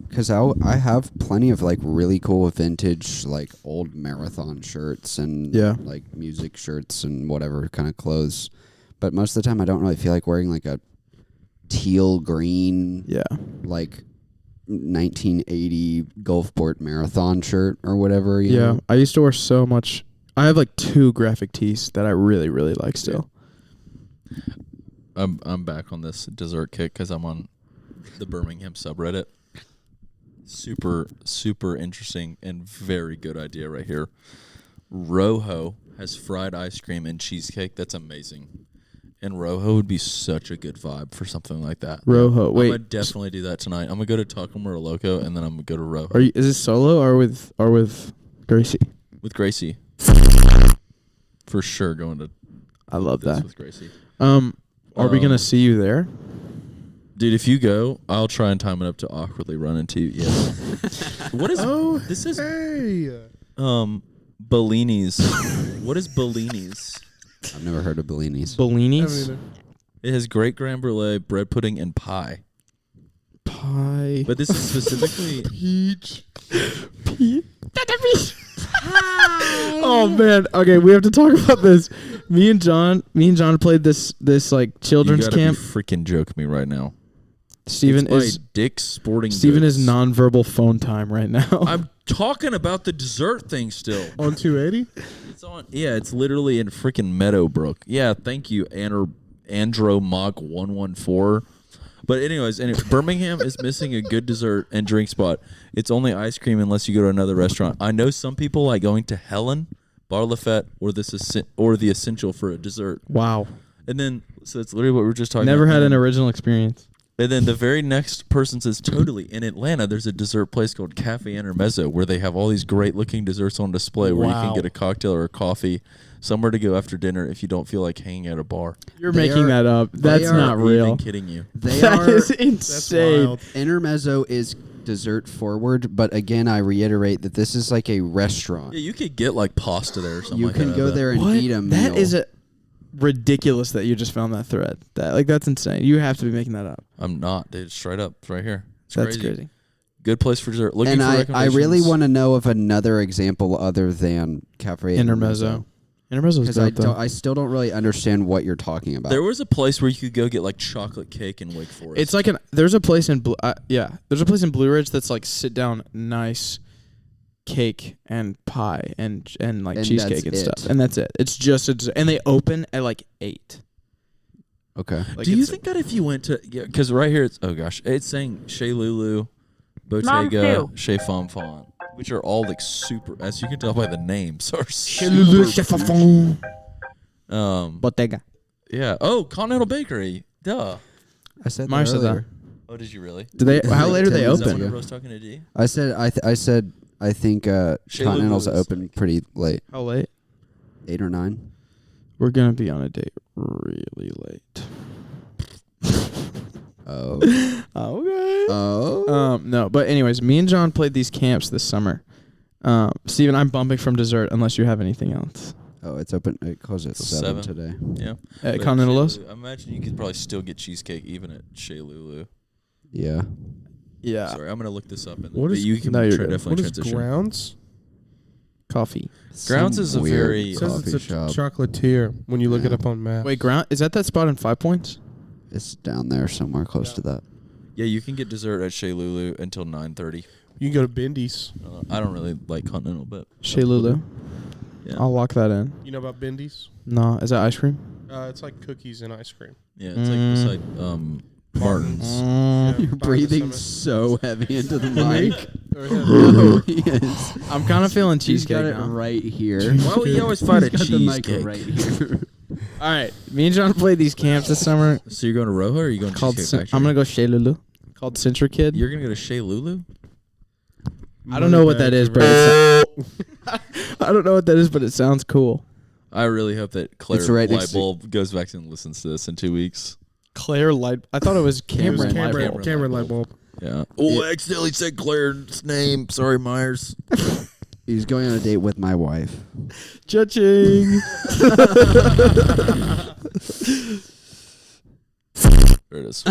Because I have plenty of like really cool vintage like old marathon shirts and Yeah. like music shirts and whatever kind of clothes, but most of the time I don't really feel like wearing like a teal green Yeah. like 1980 Gulfport marathon shirt or whatever. You Yeah. know? I used to wear so much. I have like 2 graphic tees that I really really like still. I'm back on this dessert kick because I'm on the Birmingham subreddit. Super interesting and very good idea right here. Rojo has fried ice cream and cheesecake. That's amazing. And Rojo would be such a good vibe for something like that. Rojo. I'm Wait. gonna definitely do that tonight. I'm gonna go to Taco Muro Loco and then I'm gonna go to Rojo Is this solo or with Gracie? with Gracie. For sure, going to I love this that. with Gracie. Are we gonna see you there? Dude, if you go, I'll try and time it up to awkwardly run into you. Yes. What is? This is Hey. Bellini's. What is Bellini's? I've never heard of Bellini's. Bellinis It has great creme brulee, bread pudding, and pie. pie. But this is specifically Peach. Oh man. Okay, we have to talk about this. Me and John played this like children's you gotta camp. be freaking joke me right now. Steven It's by is Dick's Sporting Steven Goods. is nonverbal phone time right now. I'm talking about the dessert thing still. On 280? It's on. Yeah, it's literally in freaking Meadowbrook. Yeah, thank you, Andro Mog 114. But anyways, Birmingham is missing a good dessert and drink spot. It's only ice cream unless you go to another restaurant. I know some people like going to Helen, Bar Lafette, or the Essential for a dessert. Wow. And then, so it's literally what we were just talking Never about. had And an original experience. And then the very next person says, totally. In Atlanta, there's a dessert place called Cafe Intermezzo where they have all these great looking desserts on display where you Wow. can get a cocktail or a coffee, somewhere to go after dinner if you don't feel like hanging at a bar. You're They making are- that up. they That's are not Even real. kidding you. They That are is insane. wild. Intermezzo is dessert forward, but again, I reiterate that this is like a restaurant. Yeah, you could get like pasta there or something You like can that. I go bet. there and What? eat a meal. That is ridiculous that you just found that thread. That's insane. You have to be making that up. I'm not, dude. Straight up. It's right here. It's That's crazy. Good place for dessert. Looking and for I recommendations. really want to know of another example other than Cafe Intermezzo. Intermezzo's Because dope though. I still don't really understand what you're talking about. There was a place where you could go get like chocolate cake in Wake Forest. It's like there's a place in there's a place in Blue Ridge that's like sit down nice cake and pie and like And cheesecake that's and it. stuff, and that's it. It's just and they open at like 8. Okay. Like Do you it's think that if you went to because right here it's saying Chez Lulu, Bottega, Chez Fonfon, which are all like super, as you can tell by the names, are super. Bottega. Yeah. Oh, Continental Bakery. Duh. I said that Myra said that. earlier. Oh, did you really? Do they? How late are they Is Is that open? when I was talking to D? I said I think Chez Continental's Lulu is open like- pretty late, How late? 8 or 9. We're gonna be on a date really late. Oh. Okay. Oh. No, but anyways, me and John played these camps this summer. Steven, I'm bumping from dessert unless you have anything else. Oh, it's open. It closes at Till 7 7. today. Yeah. At But Continental Chez Los? Lulu, I imagine you could probably still get cheesecake even at Chez Lulu. Yeah. Yeah. Sorry, I'm gonna look this up. And What is- you can No, you're good. definitely What is transition. Grounds? Coffee. Grounds Some is a weird very- It says coffee it's a shop. chocolatier when you look it Yeah. up on maps. Wait, ground is that spot in 5 Points? It's down there somewhere close to that. Yeah, you can get dessert at Chez Lulu until 9:30. You can go to Bindy's. I don't really like Continental, but Chez Lulu. Yeah. I'll lock that in. You know about Bindy's? No, is that ice cream? It's like cookies and ice cream. Yeah, it's like beside Martin's. Yeah, You're by the breathing summit. so heavy into the mic. Or- Yes. I'm kind of feeling He's got cheesecake it now. right here. Why would you always fight a He's got the mic cheesecake? right here. All right, me and John played these camps this summer So you're going to Rojo or are you going to called. Cheesecake Factory? I'm gonna go Chez Lulu. Called Centra Kid. You're gonna go to Chez Lulu? I don't know what that is, but I don't know what that is, but it sounds cool. I really hope that Claire It's right next to- Lightbulb goes back and listens to this in 2 weeks. Claire Light. I thought it was It was Cameron. Cameron, Lightbulb. Cameron light bulb. Yeah. Oh, I accidentally said Claire's name. Sorry, Myers. He's going on a date with my wife. Cha-ching. There it is.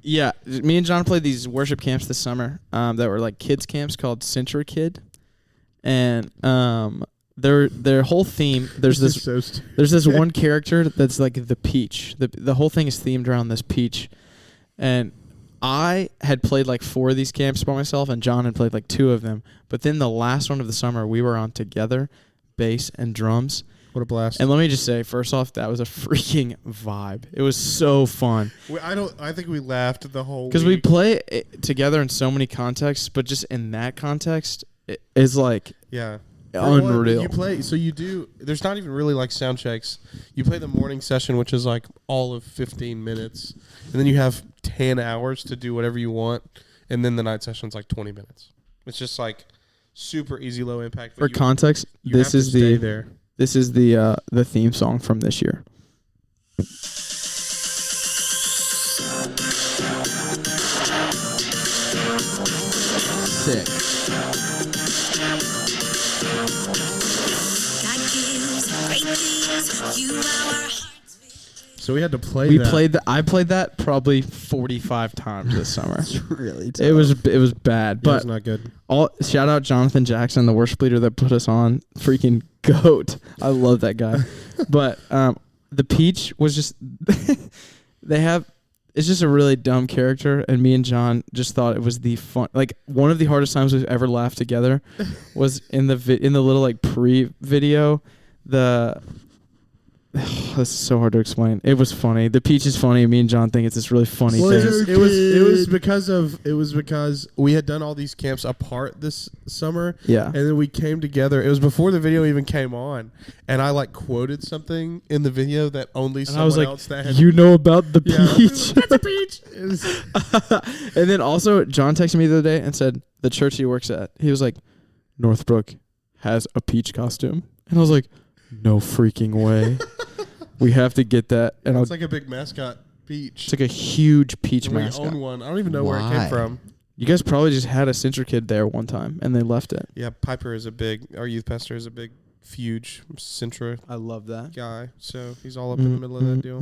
Yeah, me and John played these worship camps this summer that were like kids camps called Centra Kid, and their whole theme. There's This this is so stupid. there's this one character that's like the peach. The whole thing is themed around this peach, and I had played like 4 of these camps by myself, and John had played like 2 of them. But then the last one of the summer, we were on together, bass and drums. What a blast! And let me just say, first off, that was a freaking vibe. It was so fun. I think we laughed the whole. Because we week. play it together in so many contexts, but just in that context, it is like Yeah. unreal. You play, so you do. There's not even really like sound checks. You play the morning session, which is like all of 15 minutes, and then you have 10 hours to do whatever you want, and then the night session's like 20 minutes. It's just like super easy, low impact. but For context, you this have to is stay the there. this is the theme song from this year. Sick. So we had to play. We that. played that. I played that probably 45 times this summer. It's really tough. It was bad, It but was not good. all shout out Jonathan Jackson, the worship leader that put us on. Freaking goat. I love that guy. But the peach was just it's just a really dumb character, and me and John just thought it was the fun. Like one of the hardest times we've ever laughed together was in the little like pre-video. This is so hard to explain. It was funny. The peach is funny. Me and John think it's this really funny Well, thing. it was because we had done all these camps apart this summer. Yeah. And then we came together. It was before the video even came on, and I like quoted something in the video that only And someone I was like, else that had. you know about the Yeah. peach. That's a peach. It was- And then also, John texted me the other day and said the church he works at, he was like, Northbrook has a peach costume. And I was like, no freaking way. We have to get that. And it's like a big mascot peach. it's like a huge peach And we mascot. own one. I don't even know where it Why? came from. You guys probably just had a Centra Kid there one time and they left it. Yeah, Piper is our youth pastor is a big, huge Centra I love that. guy. So he's all up in the middle of that deal.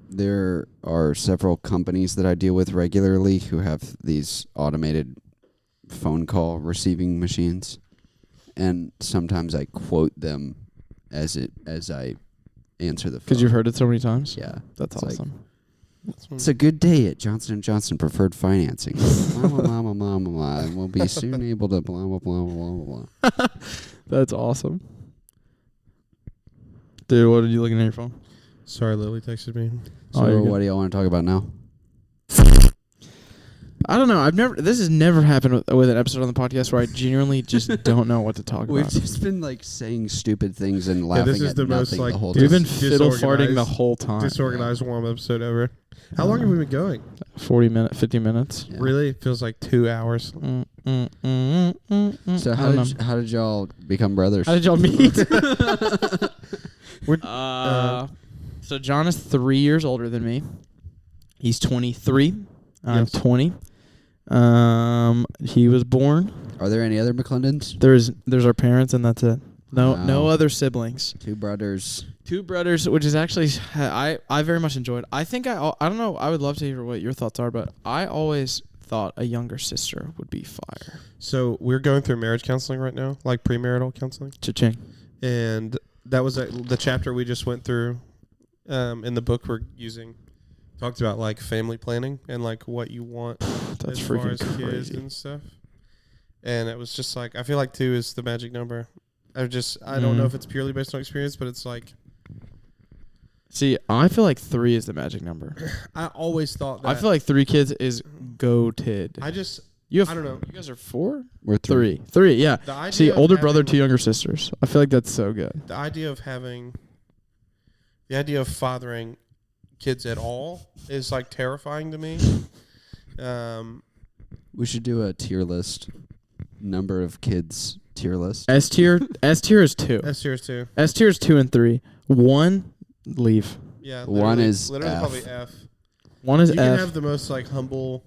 There are several companies that I deal with regularly who have these automated phone call receiving machines, and sometimes I quote them as I answer the phone. Because you've heard it so many times? Yeah, That's It's like- awesome. it's a good day at Johnson & Johnson Preferred Financing. Blah, blah, blah, blah, blah, blah, blah. And we'll be soon able to blah, blah, blah, blah, blah, blah. That's awesome. Dude, what are you looking at your phone? Sorry, Lily texted me. So you're good. what do y'all want to talk about now? I don't know. This has never happened with an episode on the podcast where I genuinely just don't know what to talk We've about. just been like saying stupid things and laughing this is at the most, nothing like, the whole We've time. been fiddle farting the disorganized- whole time. Disorganized warm episode ever. How long have we been going? 50 minutes. Yeah. Really? It feels like 2 hours. So I how don't did how did y'all become brothers? How did y'all meet? We're, So John is 3 years older than me. He's 23. I'm Yes. 20. He was born. Are there any other McClendons? There's our parents, and that's it. No Wow. other siblings. 2 brothers. 2 brothers, which is actually I very much enjoyed. I think I don't know. I would love to hear what your thoughts are, but I always thought a younger sister would be fire. So we're going through marriage counseling right now, like premarital counseling, Cha-ching. and that was the chapter we just went through in the book we're using. Talked about like family planning and like what you want That's as far freaking as kids crazy. and stuff. And it was just like I feel like 2 is the magic number. I don't know if it's purely based on experience, but it's like See, I feel like 3 is the magic number. I always thought that. I feel like 3 kids is goated. I don't know. You guys are 4? We're 3. 3, yeah. The idea See, of older brother, having- 2 younger sisters. I feel like that's so good. The idea of fathering kids at all is like terrifying to me. We should do a tier list. Number of kids tier list. S tier is 2. That's yours too. S tier is 2 and 3. 1, leave. Yeah. One is literally F. probably F. 1 is You can F. have the most like humble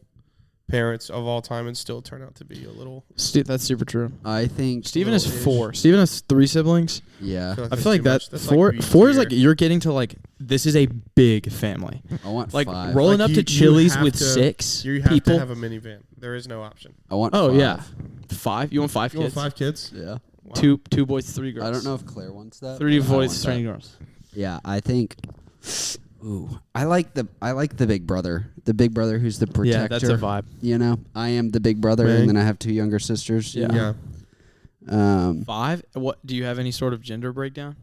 parents of all time and still turn out to be a little. That's super true. I think Steven is Little-ish. 4. Steven has 3 siblings. yeah. I feel like that's that too much. 4 That's 4 is like B you're getting to like this is a big family. I want Like 5. rolling Like up to you Chili's have with to- 6 You have people. to have a minivan. There is no option. I want Oh 5. yeah. 5? You want 5 You want kids? 5 kids? Yeah. Wow. 2 boys, 3 girls. I don't know if Claire wants that. 3 but I boys, want 3 that. girls. Yeah, I think. Ooh, I like the big brother. The big brother who's the protector. Yeah, that's a vibe. You know, I am the big brother, Bang. and then I have 2 younger sisters. you Yeah. know? 5? What do you have any sort of gender breakdown?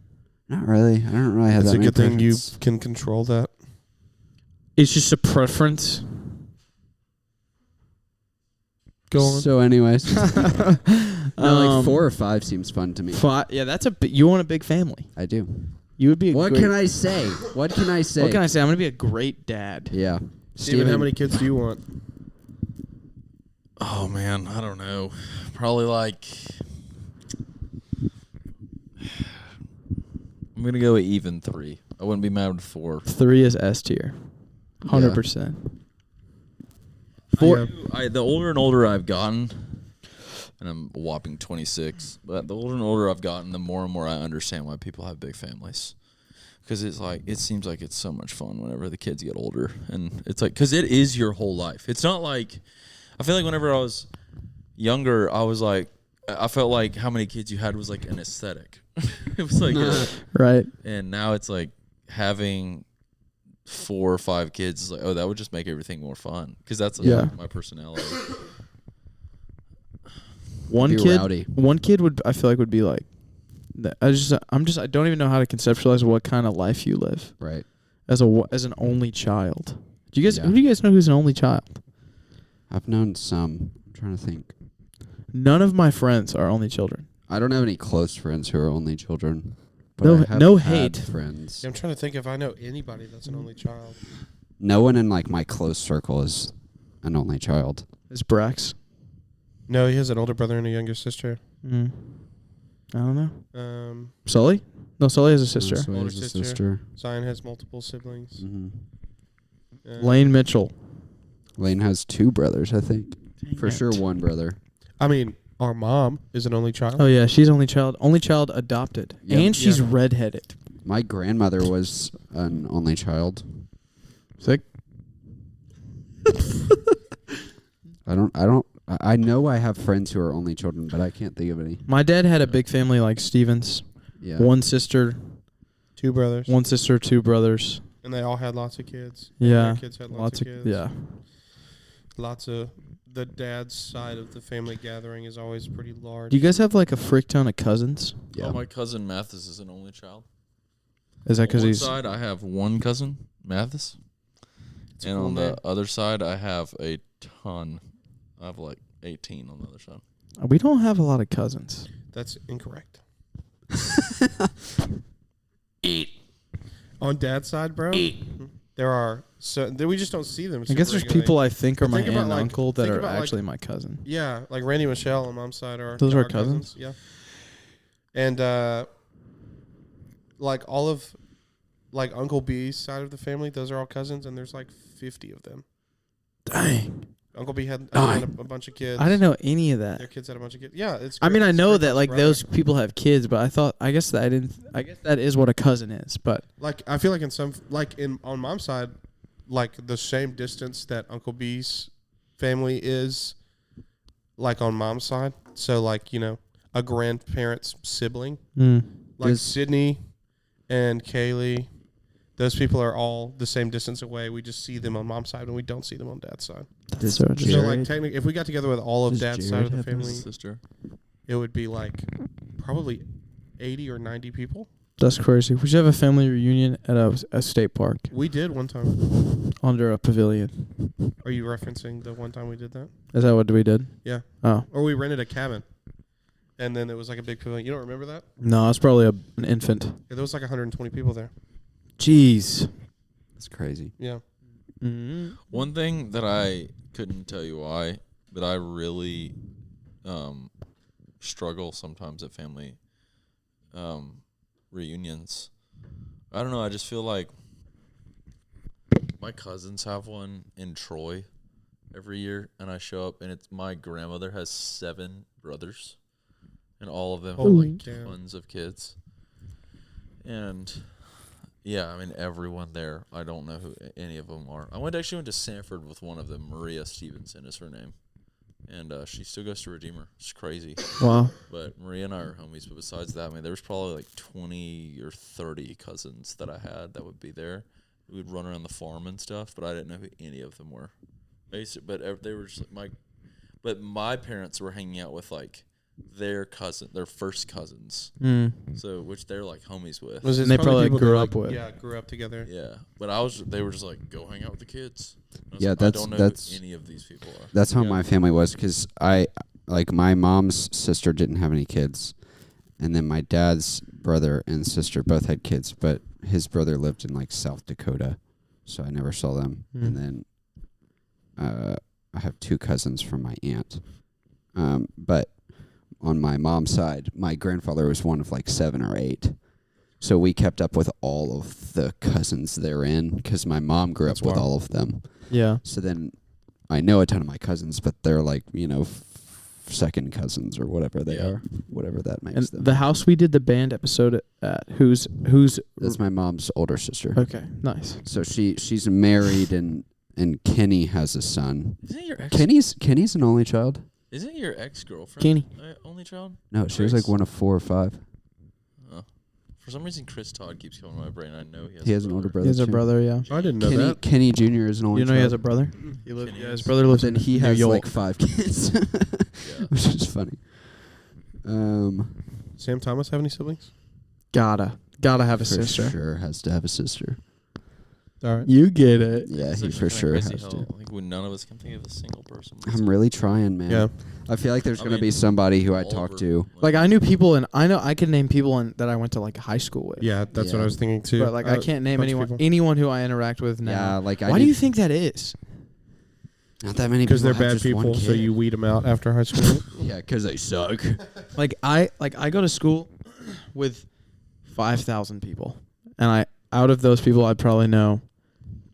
Not really. I don't really have That's that a many good thing you preferences. can control that. It's just a preference. Go on. So, anyways, no, like 4 or 5 seems fun to me. 5. Yeah, that's you want a big family. I do. You would be. What can I say? What can I say? What can I say? I'm gonna be a great dad. Yeah. Steven, how many kids do you want? Oh man, I don't know. Probably like I'm gonna go with even 3. I wouldn't be mad with 4. 3 is S tier. 100%. 4. The older and older I've gotten, and I'm a whopping 26, but the older and older I've gotten, the more and more I understand why people have big families. Because it's like, it seems like it's so much fun whenever the kids get older. And it's like, because it is your whole life. It's not like, I feel like whenever I was younger, I was like, I felt like how many kids you had was like an aesthetic. It was like, Right. and now it's like having 4 or 5 kids is like, oh, that would just make everything more fun. Because that's like Yeah. my personality. One Be kid. rowdy. One kid would. I feel like would be like. I don't even know how to conceptualize what kind of life you live Right. as an only child. Do you guys? Yeah. Who do you guys know who's an only child? I've known some. I'm trying to think. None of my friends are only children. I don't have any close friends who are only children. But No- I have no had hate. friends. I'm trying to think if I know anybody that's an only child. No one in like my close circle is an only child. Is Brax? No, he has an older brother and a younger sister. I don't know. Um, Sully? No, Sully has a sister. So Older there's a sister. Zion has multiple siblings. Mhm. Lane Mitchell. Lane has 2 brothers, I think. For sure, 1 brother. I mean, our mom is an only child. Oh yeah, she's only child. Only child adopted, Yep. and she's Yeah. redheaded. My grandmother was an only child. Sick. I know I have friends who are only children, but I can't think of any. My dad had a big family like Stevens. Yeah. 1 sister, 2 brothers. 1 sister, 2 brothers. And they all had lots of kids. And Yeah. their kids had lots of kids. Yeah. Lots of the dad's side of the family gathering is always pretty large. Do you guys have like a frick ton of cousins? Yeah. Oh, my cousin Mathis is an only child. Is that On because one he's side, I have 1 cousin, Mathis. It's a And cool on name. the other side, I have a ton. I have like 18 on the other side. we don't have a lot of cousins. That's incorrect. On dad's side, bro, there are we just don't see them. I guess there's super regularly. people I think are But my think aunt about, and like- uncle that think are about, like- actually my cousin. Yeah, like Randy and Michelle on mom's side are Those are our cousins? Yeah, and like all of like Uncle B's side of the family, those are all cousins, and there's like 50 of them. Dang. Uncle B had Oh, a bunch of kids. I didn't know any of Their that. kids had a bunch of kids. Yeah, it's. I mean, I it's know that grandpa's like brother. those people have kids, but I guess that I didn't. I guess that is what a cousin is. But Like I feel like on mom's side, like the same distance that Uncle B's family is, like on mom's side. So like a grandparent's sibling, like Does- Sydney and Kaylee. Those people are all the same distance away. We just see them on mom's side and we don't see them on dad's side. that's so So interesting. like technically, if we got together with all of Does dad's Jared side of the have family, His sister. it would be like probably 80 or 90 people. That's crazy. We should have a family reunion at a state park We did one time. under a pavilion. Are you referencing the one time we did that? Is that what we did? Yeah. Oh Or we rented a cabin, and then it was like a big pavilion. You don't remember that? no, it's probably an infant. Yeah, there was like 120 people there. Jeez. It's crazy. Yeah. Mm-hmm. One thing that I couldn't tell you why, but I really struggle sometimes at family reunions. I don't know. I just feel like my cousins have one in Troy every year, and I show up, and it's my grandmother has 7 brothers, and all of them have Holy like cow. tons of kids. And yeah, I mean everyone there. I don't know who any of them are. I actually went to Sanford with one of them. Maria Stevenson is her name, and she still goes to Redeemer. It's crazy. Wow. But Maria and I are homies. But besides that, I mean, there was probably like 20 or 30 cousins that I had that would be there. We'd run around the farm and stuff, but I didn't know who any of them were. But they were just like but my parents were hanging out with like their first cousins. So which they're like homies with. Was it And they probably people grew that, up with. Yeah, grew up together. Yeah, but they were just like, go hang out with the kids. And I was Yeah, like, that's- I don't know that's- who any of these people are. That's how Yeah. my family was, because my mom's sister didn't have any kids, and then my dad's brother and sister both had kids, but his brother lived in like South Dakota, so I never saw them. Mm. And then I have 2 cousins from my aunt, but on my mom's side, my grandfather was one of like 7 or 8. So we kept up with all of the cousins therein because my mom grew That's up with wild. all of them. Yeah. So then I know a ton of my cousins, but they're like, second cousins or whatever they Yeah. are, whatever that makes And them. the house we did the band episode at, who's That's my mom's older sister. okay, nice. So she's married and Kenny has a son. Isn't your ex? Kenny's an only child? Isn't your ex-girlfriend Kenny. only child? No, she was like Grace? one of 4 or 5. Oh. For some reason, Chris Todd keeps coming to my brain. I know He has an older brother. He has a too. brher, yeah. I didn't know that. Kenny Jr. is an only You know child. he has a brother? He lives. Kenny Yeah, his is. brother lives Then in he New has York. like 5 kids, Yeah. which is funny. Sam Thomas have any siblings? Gotta have a For sister. sure has to have a sister. All right. You get it. Yeah, It's he actually for kinda sure crazy has how, to. Like when none of us can think of a single person. I'm really trying, man. Yeah. I feel like there's I gonna mean, be somebody who I talk Oliver, to. Like I knew people, and I could name people that I went to like high school with. Yeah, that's what Yeah. I was thinking too. But like I can't name bunch of anyone people. who I interact with now. Yeah, like Why do you think that is? Not that many Because people they're have bad just one people, so kid. you weed them out after high school. Yeah, because they suck. Like I go to school with 5,000 people, and out of those people I probably know.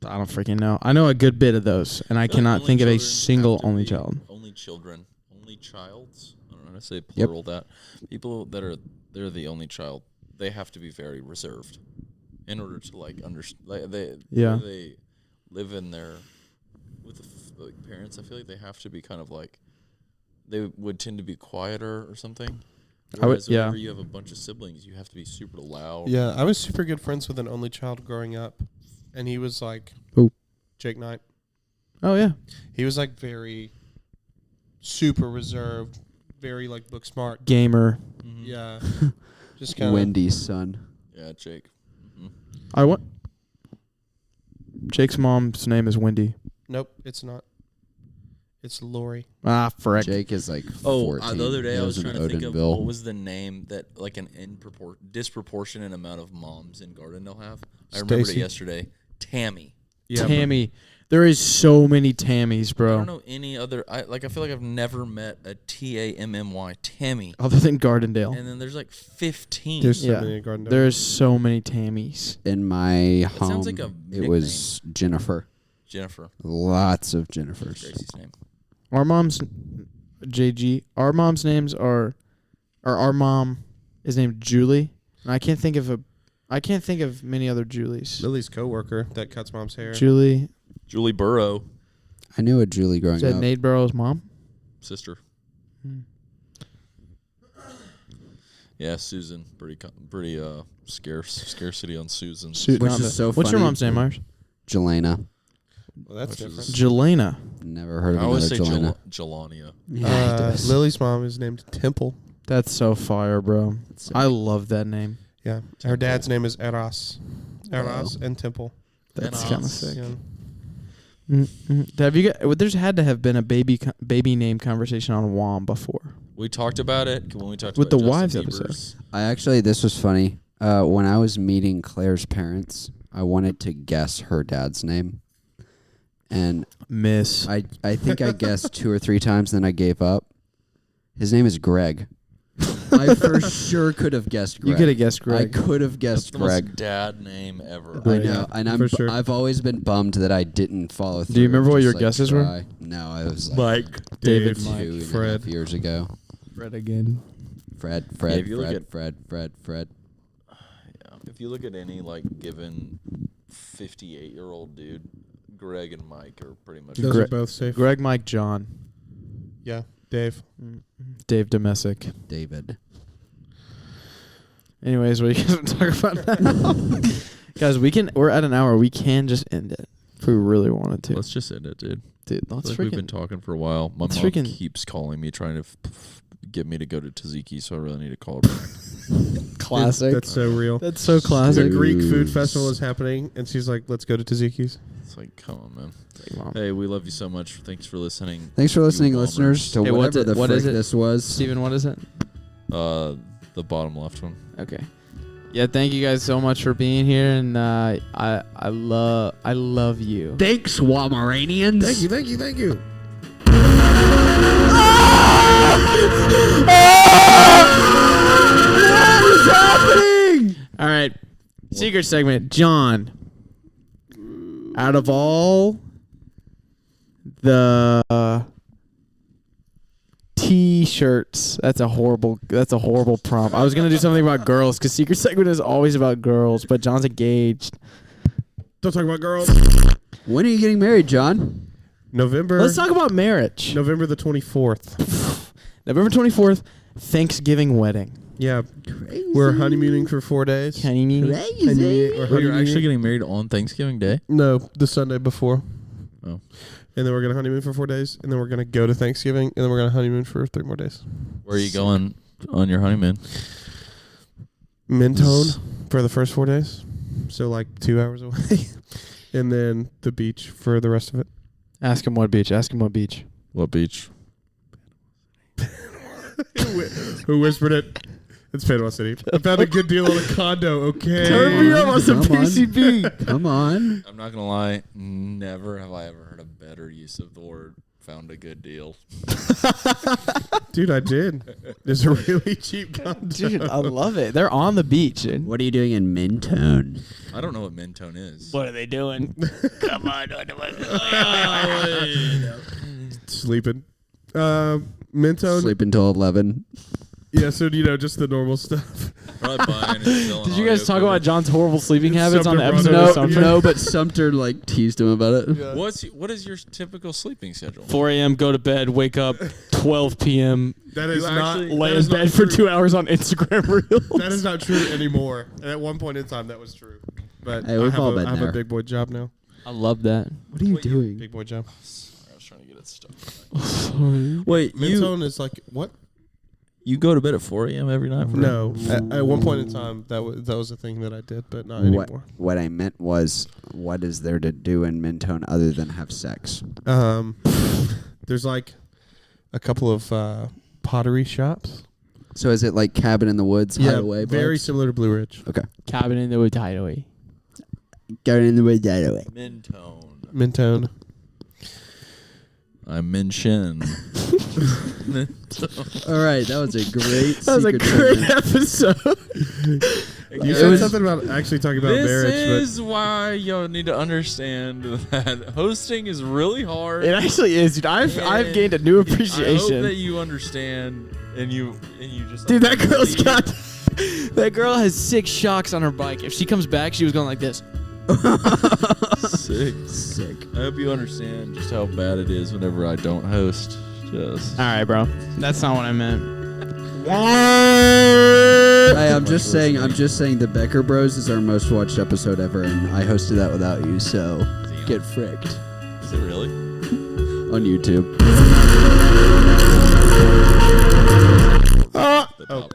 I don't freaking know. I know a good bit of those, and I feel like cannot only think of a children single have to only be child. Only children. Only childs. I don't know how to say Yep. plural that. People they're the only child. They have to be very reserved in order to like understand. Like they live in their with the like, parents. I feel like they have to be kind of like they would tend to be quieter or something. Whereas whenever you have a bunch of siblings, you have to be super loud. Yeah, I was super good friends with an only child growing up, and he was like, Who? Jake Knight. Oh yeah, He was like very super reserved, very like book smart. gamer. Mhm. Yeah, just kind of. Wendy's son. Yeah, Jake. Mhm. I want. Jake's mom's name is Wendy. Nope, it's not. It's Lori. Ah, frick. Jake is like Oh, 14. the other day He I was lives in trying to think of Odenville. what was the name that like an disproportionate amount of moms in Gardendale have. I remembered it Stacy. yesterday. Tammy. Yeah, Tammy. There is so many Tammys, I bro. don't know any other. I feel like I've never met a Tammy. Tammy. Other than Gardendale. And then there's like 15. There's so Yeah. many in Gardendale. There's so many Tammys. In my home, sounds like a it was Jennifer. Jennifer. Lots of Jennifers. Gracie's name. Our mom's JG. Our mom's names are, or our mom is named Julie, and I can't think of many other Julies. Lily's coworker that cuts mom's hair. Julie. Julie Burrow, I knew a Julie growing Is that up. Nate Burrow's mom? sister. Hmm. Yeah, Susan. Pretty scarcity on Susan. Which Which is so What's your funny. mom's name, Mars? Jelena. Well, that's Which is- different. Jelena. Never heard of I always say another Jelena. Jelania. Yeah, he does. Lily's mom is named Temple. That's so fire, bro. That's so- I love that name. Yeah. Her dad's name is Eros. Eros and Temple. That's Eros. kind of sick. Yeah. Have you got? There's had to have been a baby name conversation on WOM before. We talked about it when we talked With about the Justin wives Bieber's. episode. this was funny. When I was meeting Claire's parents, I wanted to guess her dad's name. And Miss. I think I guessed 2 or 3 times, then I gave up. His name is Greg. I for sure could have guessed Greg. You could have guessed Greg. I could have That's guessed the Greg. most dad name ever. I Right. know, and for sure. I've always been bummed that I didn't follow through. Do you remember what just, your guesses were? try. No, I was like David, Dave, Mike, 2.5 Fred. years ago. Fred again. Fred, Yeah, Fred, if you look Fred, at- Fred. Yeah. If you look at any given 58-year-old dude, Greg and Mike are pretty much. Those Gre- are both safe. Greg, Mike, John. Yeah. Dave. Dave Domesic. David. Anyways, what are you guys going to talk about now? Guys, we're at an hour. We can just end it if we really wanted to. Let's just end it, dude. Dude, let's We've been freaking... talking for a while. My let's mom freaking- keeps calling me, trying to get me to go to Tzatziki, so I really need to call her back. Classic. That's so real. That's so The classic. Greek food Jeez. festival is happening, and she's like, "Let's go to Tzatziki's." It's like, come on, man. Mom. Hey, we love you so much. Thanks for listening. Thanks for listening, You listeners, to Hey, what's whatever it- the what frick is it? this was. Steven, what is it? The bottom left one. Okay. Yeah, thank you guys so much for being here, and I love you. Thanks, Wamaranians. Thank you. All right, secret segment. John, out of all the T-shirts, that's a horrible prompt. I was gonna do something about girls because secret segment is always about girls, but John's engaged. Don't talk about girls. When are you getting married, John? November. Let's talk about marriage. November the 24th. November 24th, Thanksgiving wedding. Yeah, we're honeymooning for 4 days. Honeymoon. Honeymooning- or You're honeymooning- actually getting married on Thanksgiving Day? No, the Sunday before. Oh. And then we're gonna honeymoon for 4 days, and then we're gonna go to Thanksgiving, and then we're gonna honeymoon for 3 more days. Where are you going on your honeymoon? Mentone for the first 4 days, so like 2 hours away, and then the beach for the rest of it. Ask him what beach. What beach? Who whispered it? It's Panama City. I found a good deal on a condo. Okay. Turn me up on some Come on. PCB. Come on. I'm not going to lie. Never have I ever heard a better use of the word found a good deal. Dude, I did. There's a really cheap condo. Dude, I love it. They're on the beach, dude. What are you doing in Mentone? I don't know what Mentone is. What are they doing? Come on. Sleeping. Mentone. Sleep until 11. Yeah, so just the normal stuff. Probably buying and selling Did you guys audio talk about equipment. John's horrible sleeping habits on the Sumter episode brought of it up. Sumter? No, but Sumter teased him about it. What is your typical sleeping schedule? 4 a.m., go to bed, wake up 12 p.m., That is You not. actually- lay that in is not bed for true. 2 hours on Instagram Reels. That is not true anymore. And at one point in time, that was true. But Hey, we've all been I have there. a big boy job now. I love that. What are you doing? Big boy job. I was trying to get it stuck. Sorry. Wait, Mentone is like what? you go to bed at 4 a.m. every night? No. At one point in time, that was a thing that I did, but not What, anymore. what I meant was, what is there to do in Mentone other than have sex? There's like a couple of pottery shops. So is it like Cabin in the Woods, Hideaway? very vibes? similar to Blue Ridge. Okay. Cabin in the Woods Hideaway. Cabin in the Woods, Hideaway. Mentone. Mentone. I'm Min Shin. All right, that was a great. That was a secret great segment. episode. You said something about actually talking about marriage, This is why y'all need to understand that hosting is really hard. It actually is, dude. I've gained a new I hope appreciation. that you understand and you just Dude, that girl's really- got. That girl has 6 shocks on her bike. If she comes back, she was going like this. Sick. I hope you understand just how bad it is whenever I don't host. Just All right, bro. That's not what I meant. Hey, I'm just saying the Becker Bros is our most watched episode ever, and I hosted that without you, so get fricked Is it really? on YouTube. The top.